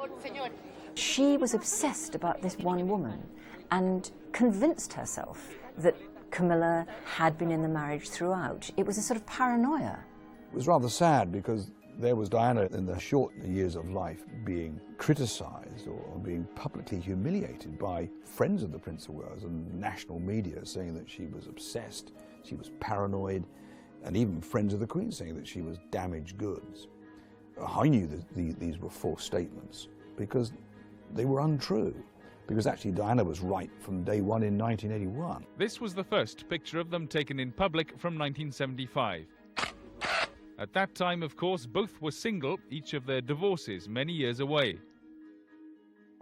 She was obsessed about this one woman and convinced herself that Camilla had been in the marriage throughout. It was a sort of paranoia. It was rather sad because there was Diana in the short years of life being criticised or being publicly humiliated by friends of the Prince of Wales and national media saying that she was obsessed, she was paranoid, and even friends of the Queen saying that she was damaged goods. I knew that these were false statements because they were untrue. Because actually Diana was right from day one in 1981. This was the first picture of them taken in public from 1975. At that time, of course, both were single, each of their divorces many years away.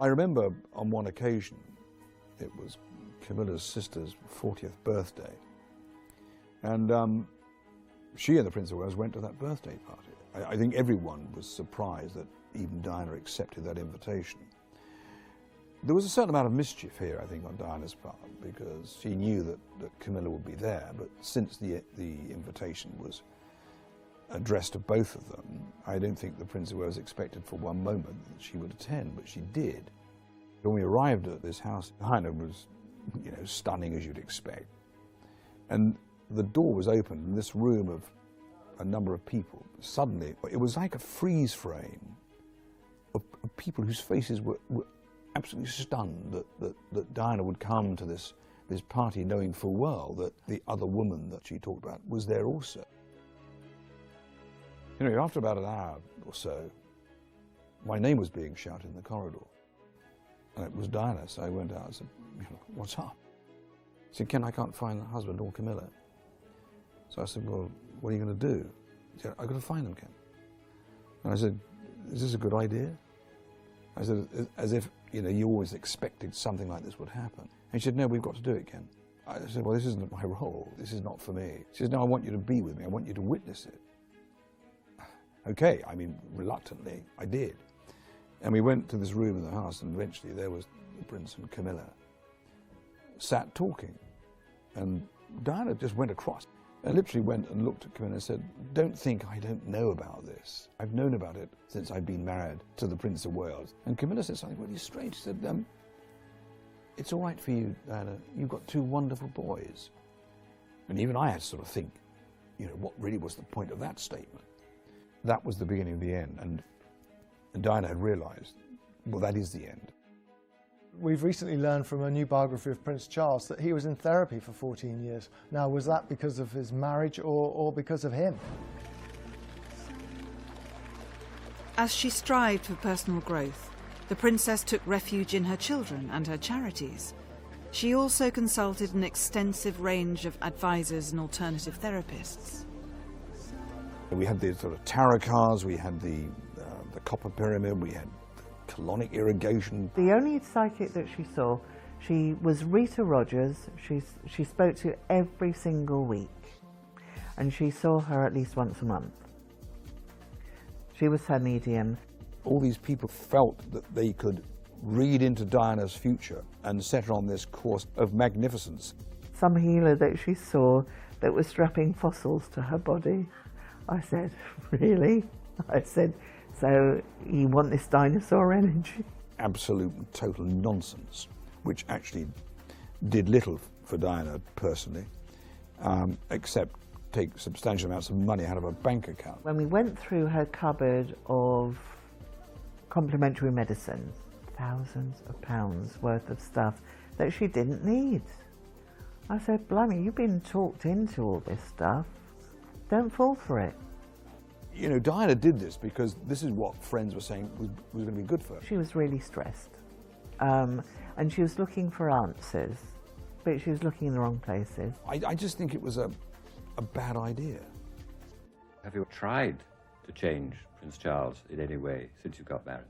I remember on one occasion, it was Camilla's sister's 40th birthday, and she and the Prince of Wales went to that birthday party. I think everyone was surprised that even Diana accepted that invitation. There was a certain amount of mischief here, I think, on Diana's part, because she knew that Camilla would be there, but since the invitation was addressed to both of them, I don't think the Prince of Wales expected for one moment that she would attend, but she did. When we arrived at this house, Diana was, you know, stunning as you'd expect. And the door was opened in this room of a number of people. Suddenly, it was like a freeze frame of people whose faces were absolutely stunned that Diana would come to this party knowing full well that the other woman that she talked about was there also. You know, after about an hour or so, my name was being shouted in the corridor. And it was Diana, so I went out and said, "What's up?" She said, "Ken, I can't find the husband or Camilla." So I said, "Well, what are you going to do?" She said, "I've got to find them, Ken." And I said, "Is this a good idea?" I said, as if, you know, you always expected something like this would happen. And she said, "No, we've got to do it, Ken." I said, "Well, this isn't my role. This is not for me." She said, "No, I want you to be with me. I want you to witness it." Okay, I mean, reluctantly, I did. And we went to this room in the house, and eventually there was the Prince and Camilla sat talking. And Diana just went across and literally went and looked at Camilla and said, "Don't think I don't know about this. I've known about it since I've been married to the Prince of Wales." And Camilla said something really strange. She said, "It's all right for you, Diana. You've got two wonderful boys." And even I had to sort of think, you know, what really was the point of that statement? That was the beginning of the end, and Diana had realised, well, that is the end. We've recently learned from a new biography of Prince Charles that he was in therapy for 14 years. Now, was that because of his marriage or because of him? As she strived for personal growth, the princess took refuge in her children and her charities. She also consulted an extensive range of advisors and alternative therapists. We had the sort of tarot cards, we had the copper pyramid, we had colonic irrigation. The only psychic that she saw, she was Rita Rogers. She spoke to every single week, and she saw her at least once a month. She was her medium. All these people felt that they could read into Diana's future and set her on this course of magnificence. Some healer that she saw that was strapping fossils to her body. I said, "Really?" I said, "So you want this dinosaur energy?" Absolute and total nonsense, which actually did little for Diana personally, except take substantial amounts of money out of her bank account. When we went through her cupboard of complementary medicines, thousands of pounds worth of stuff that she didn't need. I said, "Blimey, you've been talked into all this stuff. Don't fall for it." You know, Diana did this because this is what friends were saying was going to be good for her. She was really stressed. And she was looking for answers, but she was looking in the wrong places. I just think it was a bad idea. Have you tried to change Prince Charles in any way since you got married?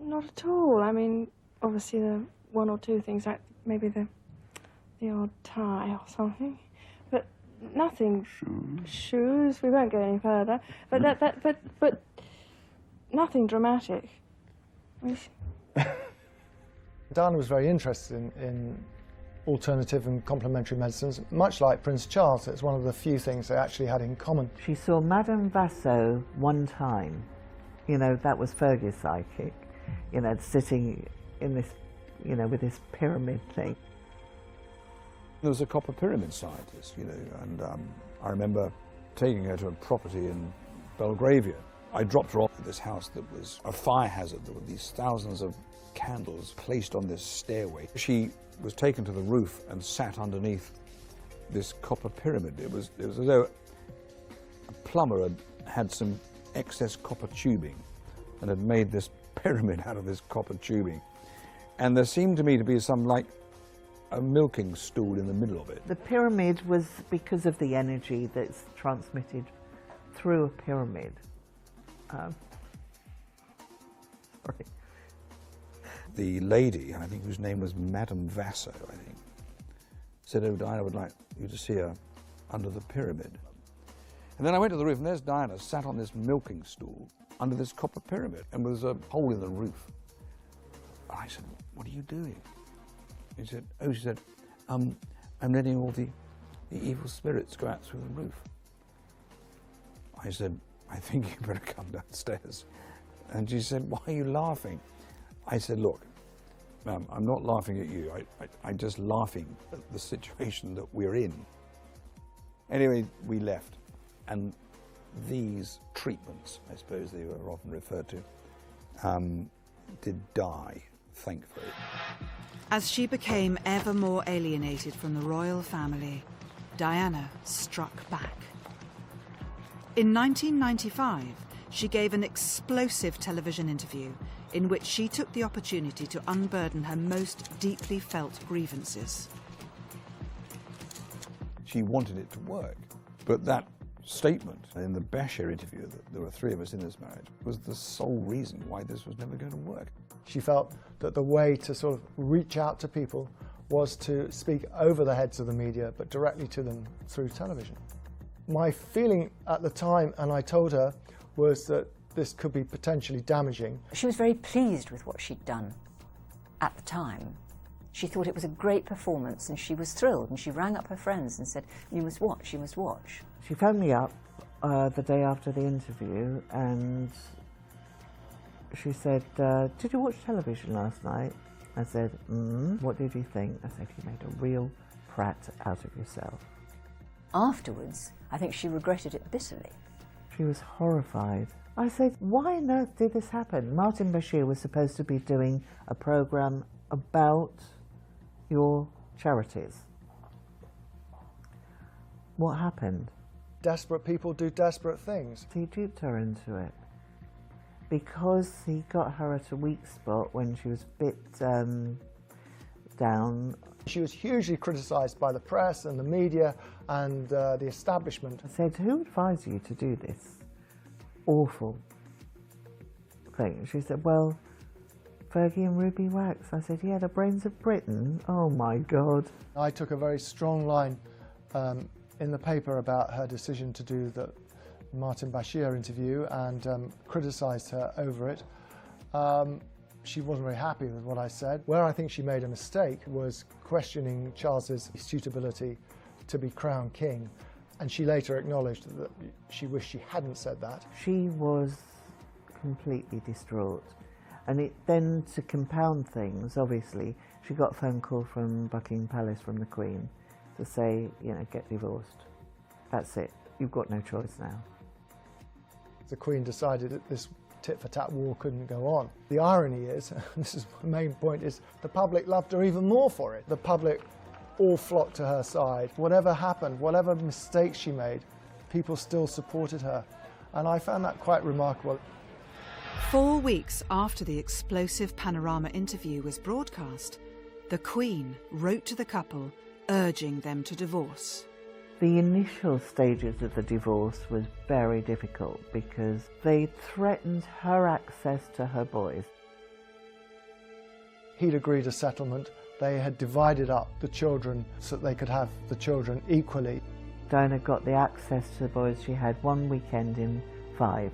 Not at all. I mean, obviously the one or two things, like maybe the odd tie or something, but nothing. Shoes. We won't go any further. But but nothing dramatic. Diana was very interested in alternative and complementary medicines, much like Prince Charles. It's one of the few things they actually had in common. She saw Madame Vassaux one time. You know, that was Fergie's psychic. You know, sitting in this, you know, with this pyramid thing. There was a copper pyramid scientist, you know, and I remember taking her to a property in Belgravia. I dropped her off at this house that was a fire hazard. There were these thousands of candles placed on this stairway. She was taken to the roof and sat underneath this copper pyramid. It was as though a plumber had some excess copper tubing and had made this pyramid out of this copper tubing. And there seemed to me to be some, like, a milking stool in the middle of it. The pyramid was because of the energy that's transmitted through a pyramid. Sorry. The lady, I think whose name was Madame Vassaux, I think, said, "Oh, Diana would like you to see her under the pyramid." And then I went to the roof, and there's Diana sat on this milking stool under this copper pyramid, and there's a hole in the roof. And I said, "What are you doing?" He said, "Oh," she said, "I'm letting all the evil spirits go out through the roof." I said, "I think you better come downstairs." And she said, "Why are you laughing?" I said, "Look, I'm not laughing at you. I'm just laughing at the situation that we're in." Anyway, we left, and these treatments, I suppose they were often referred to, did die, thankfully. As she became ever more alienated from the royal family, Diana struck back. In 1995, she gave an explosive television interview in which she took the opportunity to unburden her most deeply felt grievances. She wanted it to work, but that statement in the Bashir interview, that there were 3 of us in this marriage, was the sole reason why this was never going to work. She felt that the way to sort of reach out to people was to speak over the heads of the media, but directly to them through television. My feeling at the time, and I told her, was that this could be potentially damaging. She was very pleased with what she'd done at the time. She thought it was a great performance, and she was thrilled, and she rang up her friends and said, "You must watch, you must watch." She phoned me up the day after the interview, and she said, "Did you watch television last night?" I said, "What did you think?" I said, "You made a real prat out of yourself." Afterwards, I think she regretted it bitterly. She was horrified. I said, "Why on earth did this happen?" Martin Bashir was supposed to be doing a programme about your charities. What happened? Desperate people do desperate things. He duped her into it because he got her at a weak spot when she was a bit down. She was hugely criticised by the press and the media and the establishment. I said, "Who advised you to do this awful thing?" She said, "Well, Fergie and Ruby Wax." I said, "Yeah, the brains of Britain." Oh my God. I took a very strong line in the paper about her decision to do the Martin Bashir interview and criticised her over it. She wasn't very happy with what I said. Where I think she made a mistake was questioning Charles's suitability to be crowned king, and she later acknowledged that she wished she hadn't said that. She was completely distraught. And then to compound things, obviously, she got a phone call from Buckingham Palace from the Queen to say, get divorced. That's it. You've got no choice now. The Queen decided that this tit-for-tat war couldn't go on. The irony is, and this is the main point, is the public loved her even more for it. The public all flocked to her side. Whatever happened, whatever mistakes she made, people still supported her. And I found that quite remarkable. 4 weeks after the explosive Panorama interview was broadcast, the Queen wrote to the couple urging them to divorce. The initial stages of the divorce was very difficult because they threatened her access to her boys. He'd agreed a settlement. They had divided up the children so that they could have the children equally. Diana got the access to the boys. She had 1 weekend in 5,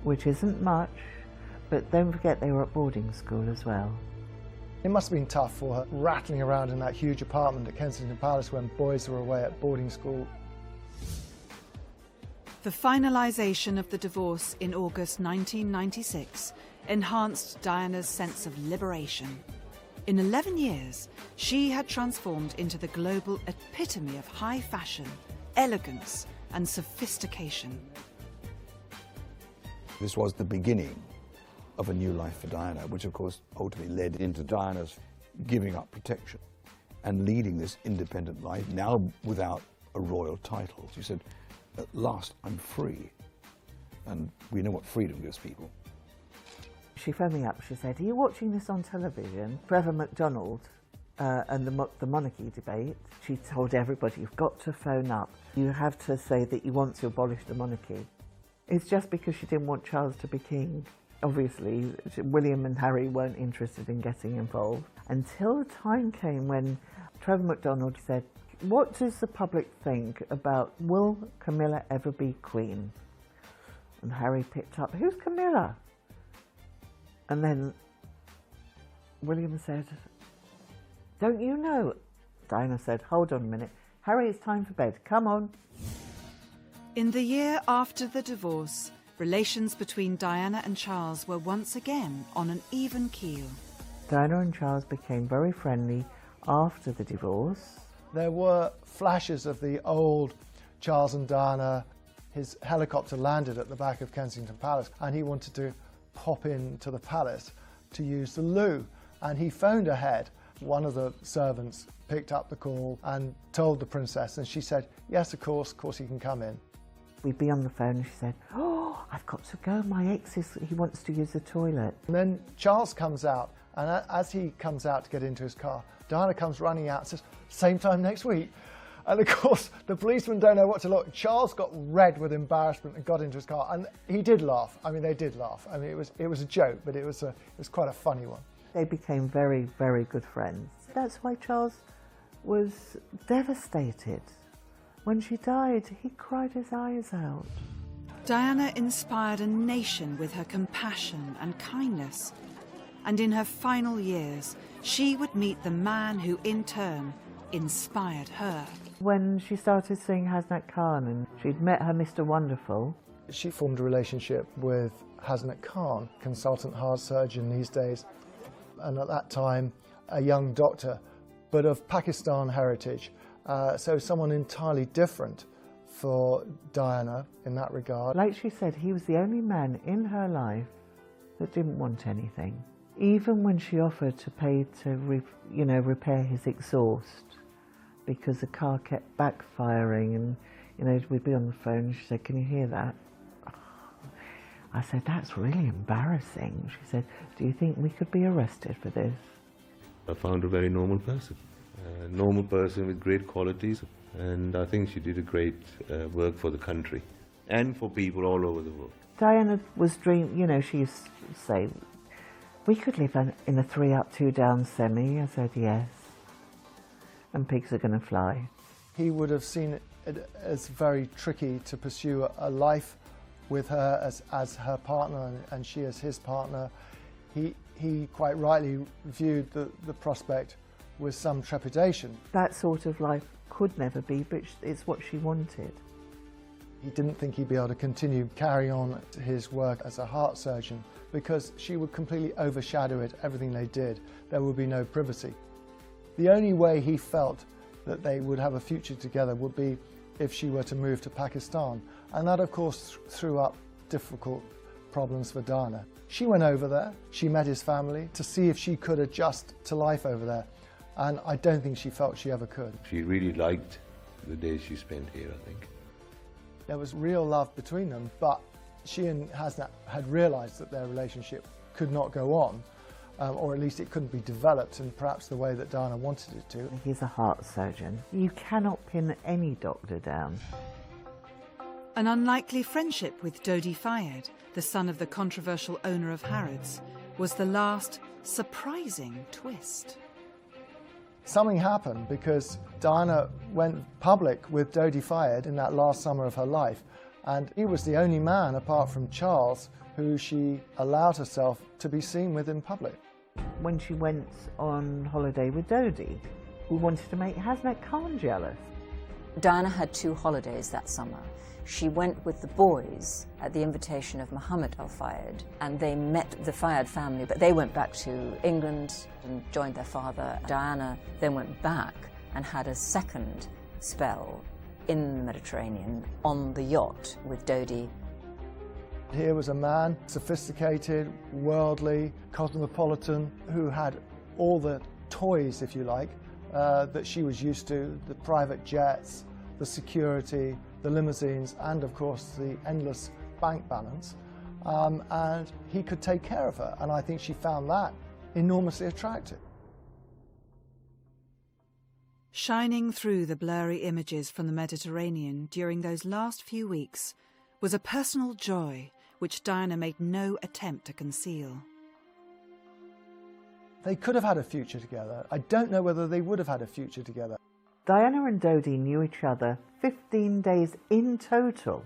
which isn't much, but don't forget they were at boarding school as well. It must have been tough for her, rattling around in that huge apartment at Kensington Palace when boys were away at boarding school. The finalisation of the divorce in August 1996 enhanced Diana's sense of liberation. In 11 years, she had transformed into the global epitome of high fashion, elegance and sophistication. This was the beginning of a new life for Diana, which of course ultimately led into Diana's giving up protection and leading this independent life, now without a royal title. She said, "At last I'm free." And we know what freedom gives people. She phoned me up, she said, "Are you watching this on television?" Trevor MacDonald and the monarchy debate, she told everybody, "You've got to phone up. You have to say that you want to abolish the monarchy." It's just because she didn't want Charles to be king. Obviously, William and Harry weren't interested in getting involved until the time came when Trevor MacDonald said, What does the public think about, will Camilla ever be Queen? And Harry picked up, who's Camilla? And then William said, don't you know? Diana said, hold on a minute. Harry, it's time for bed. Come on. In the year after the divorce, relations between Diana and Charles were once again on an even keel. Diana and Charles became very friendly after the divorce. There were flashes of the old Charles and Diana. His helicopter landed at the back of Kensington Palace and he wanted to pop into the palace to use the loo. And he phoned ahead. One of the servants picked up the call and told the princess, and she said, yes, of course he can come in. We'd be on the phone and she said, oh, I've got to go, my ex he wants to use the toilet. And then Charles comes out, and as he comes out to get into his car, Diana comes running out and says, same time next week. And of course, the policemen don't know what to look. Charles got red with embarrassment and got into his car, and he did laugh. I mean, they did laugh. I mean, it was a joke, but it was quite a funny one. They became very, very good friends. That's why Charles was devastated. When she died, he cried his eyes out. Diana inspired a nation with her compassion and kindness. And in her final years, she would meet the man who, in turn, inspired her. When she started seeing Hasnat Khan and she'd met her Mr. Wonderful. She formed a relationship with Hasnat Khan, consultant heart surgeon these days, and at that time a young doctor, but of Pakistan heritage, so someone entirely different for Diana in that regard. Like she said, he was the only man in her life that didn't want anything. Even when she offered to pay to repair his exhaust, because the car kept backfiring, and we'd be on the phone and she said, can you hear that? I said, that's really embarrassing. She said, do you think we could be arrested for this? I found her a very normal person. A normal person with great qualities, and I think she did a great work for the country and for people all over the world. Diana was she used to say, we could live in a 3 up, 2 down semi. I said, yes. And pigs are going to fly. He would have seen it as very tricky to pursue a life with her as her partner and she as his partner. He quite rightly viewed the prospect with some trepidation. That sort of life could never be, but it's what she wanted. He didn't think he'd be able to continue carry on his work as a heart surgeon because she would completely overshadow it, everything they did. There would be no privacy. The only way he felt that they would have a future together would be if she were to move to Pakistan. And that, of course, threw up difficult problems for Diana. She went over there, she met his family to see if she could adjust to life over there. And I don't think she felt she ever could. She really liked the days she spent here, I think. There was real love between them, but she and Hasnat had realised that their relationship could not go on, or at least it couldn't be developed in perhaps the way that Diana wanted it to. He's a heart surgeon. You cannot pin any doctor down. An unlikely friendship with Dodi Fayed, the son of the controversial owner of Harrods, was the last surprising twist. Something happened because Diana went public with Dodi Fayed in that last summer of her life, and he was the only man, apart from Charles, who she allowed herself to be seen with in public. When she went on holiday with Dodi, we wanted to make Hasnat Khan jealous. Diana had 2 holidays that summer. She went with the boys at the invitation of Muhammad al-Fayed, and they met the Fayed family, but they went back to England and joined their father. Diana then went back and had a second spell in the Mediterranean on the yacht with Dodi. Here was a man, sophisticated, worldly, cosmopolitan, who had all the toys, if you like, that she was used to, the private jets, the security, the limousines, and of course the endless bank balance, and he could take care of her, and I think she found that enormously attractive. Shining through the blurry images from the Mediterranean during those last few weeks was a personal joy which Diana made no attempt to conceal. They could have had a future together. I don't know whether they would have had a future together. Diana and Dodie knew each other 15 days in total.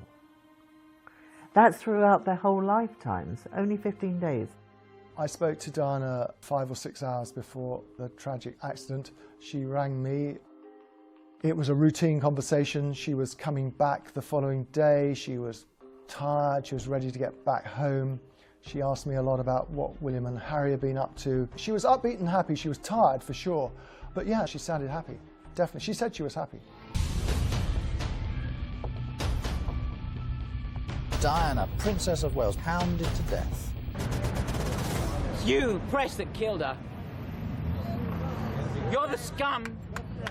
That's throughout their whole lifetimes, only 15 days. I spoke to Diana 5 or 6 hours before the tragic accident. She rang me. It was a routine conversation. She was coming back the following day. She was tired. She was ready to get back home. She asked me a lot about what William and Harry had been up to. She was upbeat and happy. She was tired for sure. But yeah, she sounded happy. Definitely. She said she was happy. Diana, Princess of Wales, pounded to death. You, press that killed her. You're the scum.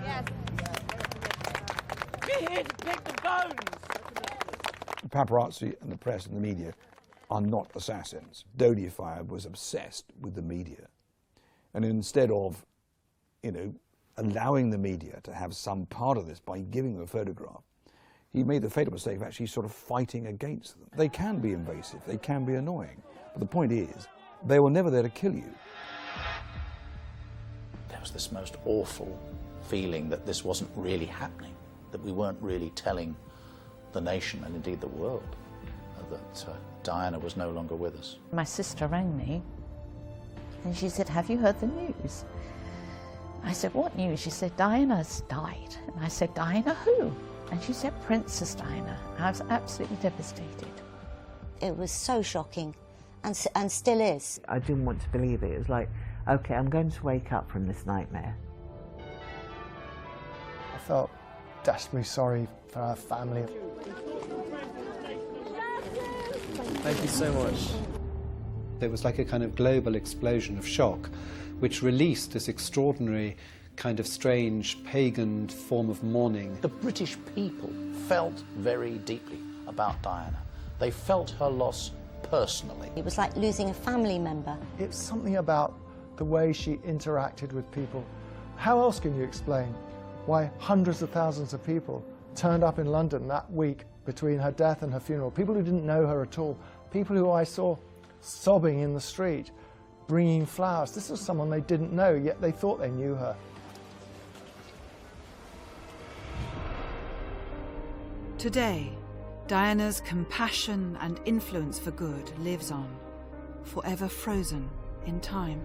Yes. We're here to pick the bones. The paparazzi and the press and the media are not assassins. Dodie Fire was obsessed with the media. And instead of, you know, allowing the media to have some part of this by giving them a photograph, he made the fatal mistake of actually sort of fighting against them. They can be invasive, they can be annoying, but the point is, they were never there to kill you. There was this most awful feeling that this wasn't really happening, that we weren't really telling the nation and indeed the world that Diana was no longer with us. My sister rang me and she said, "Have you heard the news?" I said, "What news?" She said, "Diana's died." And I said, "Diana who?" And she said, "Princess Diana." I was absolutely devastated. It was so shocking, and still is. I didn't want to believe it. It was like, okay, I'm going to wake up from this nightmare. I felt desperately sorry for her family. Thank you so much. There was like a kind of global explosion of shock, which released this extraordinary kind of strange pagan form of mourning. The British people felt very deeply about Diana. They felt her loss personally. It was like losing a family member. It's something about the way she interacted with people. How else can you explain why hundreds of thousands of people turned up in London that week between her death and her funeral? People who didn't know her at all, people who I saw sobbing in the street, bringing flowers. This was someone they didn't know, yet they thought they knew her. Today, Diana's compassion and influence for good lives on, forever frozen in time.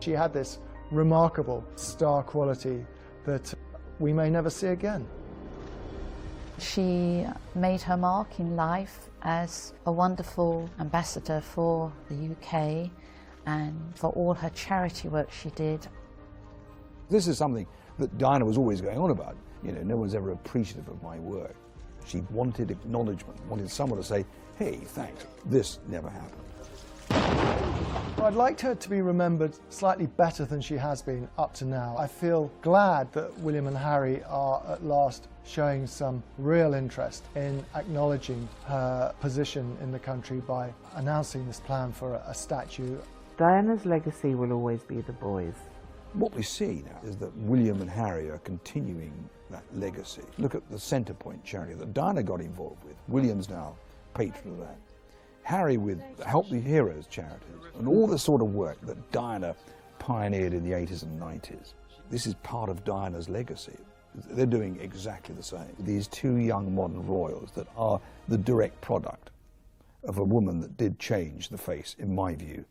She had this remarkable star quality that we may never see again. She made her mark in life as a wonderful ambassador for the UK and for all her charity work she did. This is something that Diana was always going on about. You know, no one's ever appreciative of my work. She wanted acknowledgement, wanted someone to say, hey, thanks, this never happened. Well, I'd like her to be remembered slightly better than she has been up to now. I feel glad that William and Harry are at last showing some real interest in acknowledging her position in the country by announcing this plan for a statue. Diana's legacy will always be the boys. What we see now is that William and Harry are continuing that legacy. Look at the Centrepoint charity that Diana got involved with. William's now patron of that. Harry with Help the Heroes charities and all the sort of work that Diana pioneered in the 80s and 90s. This is part of Diana's legacy. They're doing exactly the same. These two young modern royals that are the direct product of a woman that did change the face, in my view,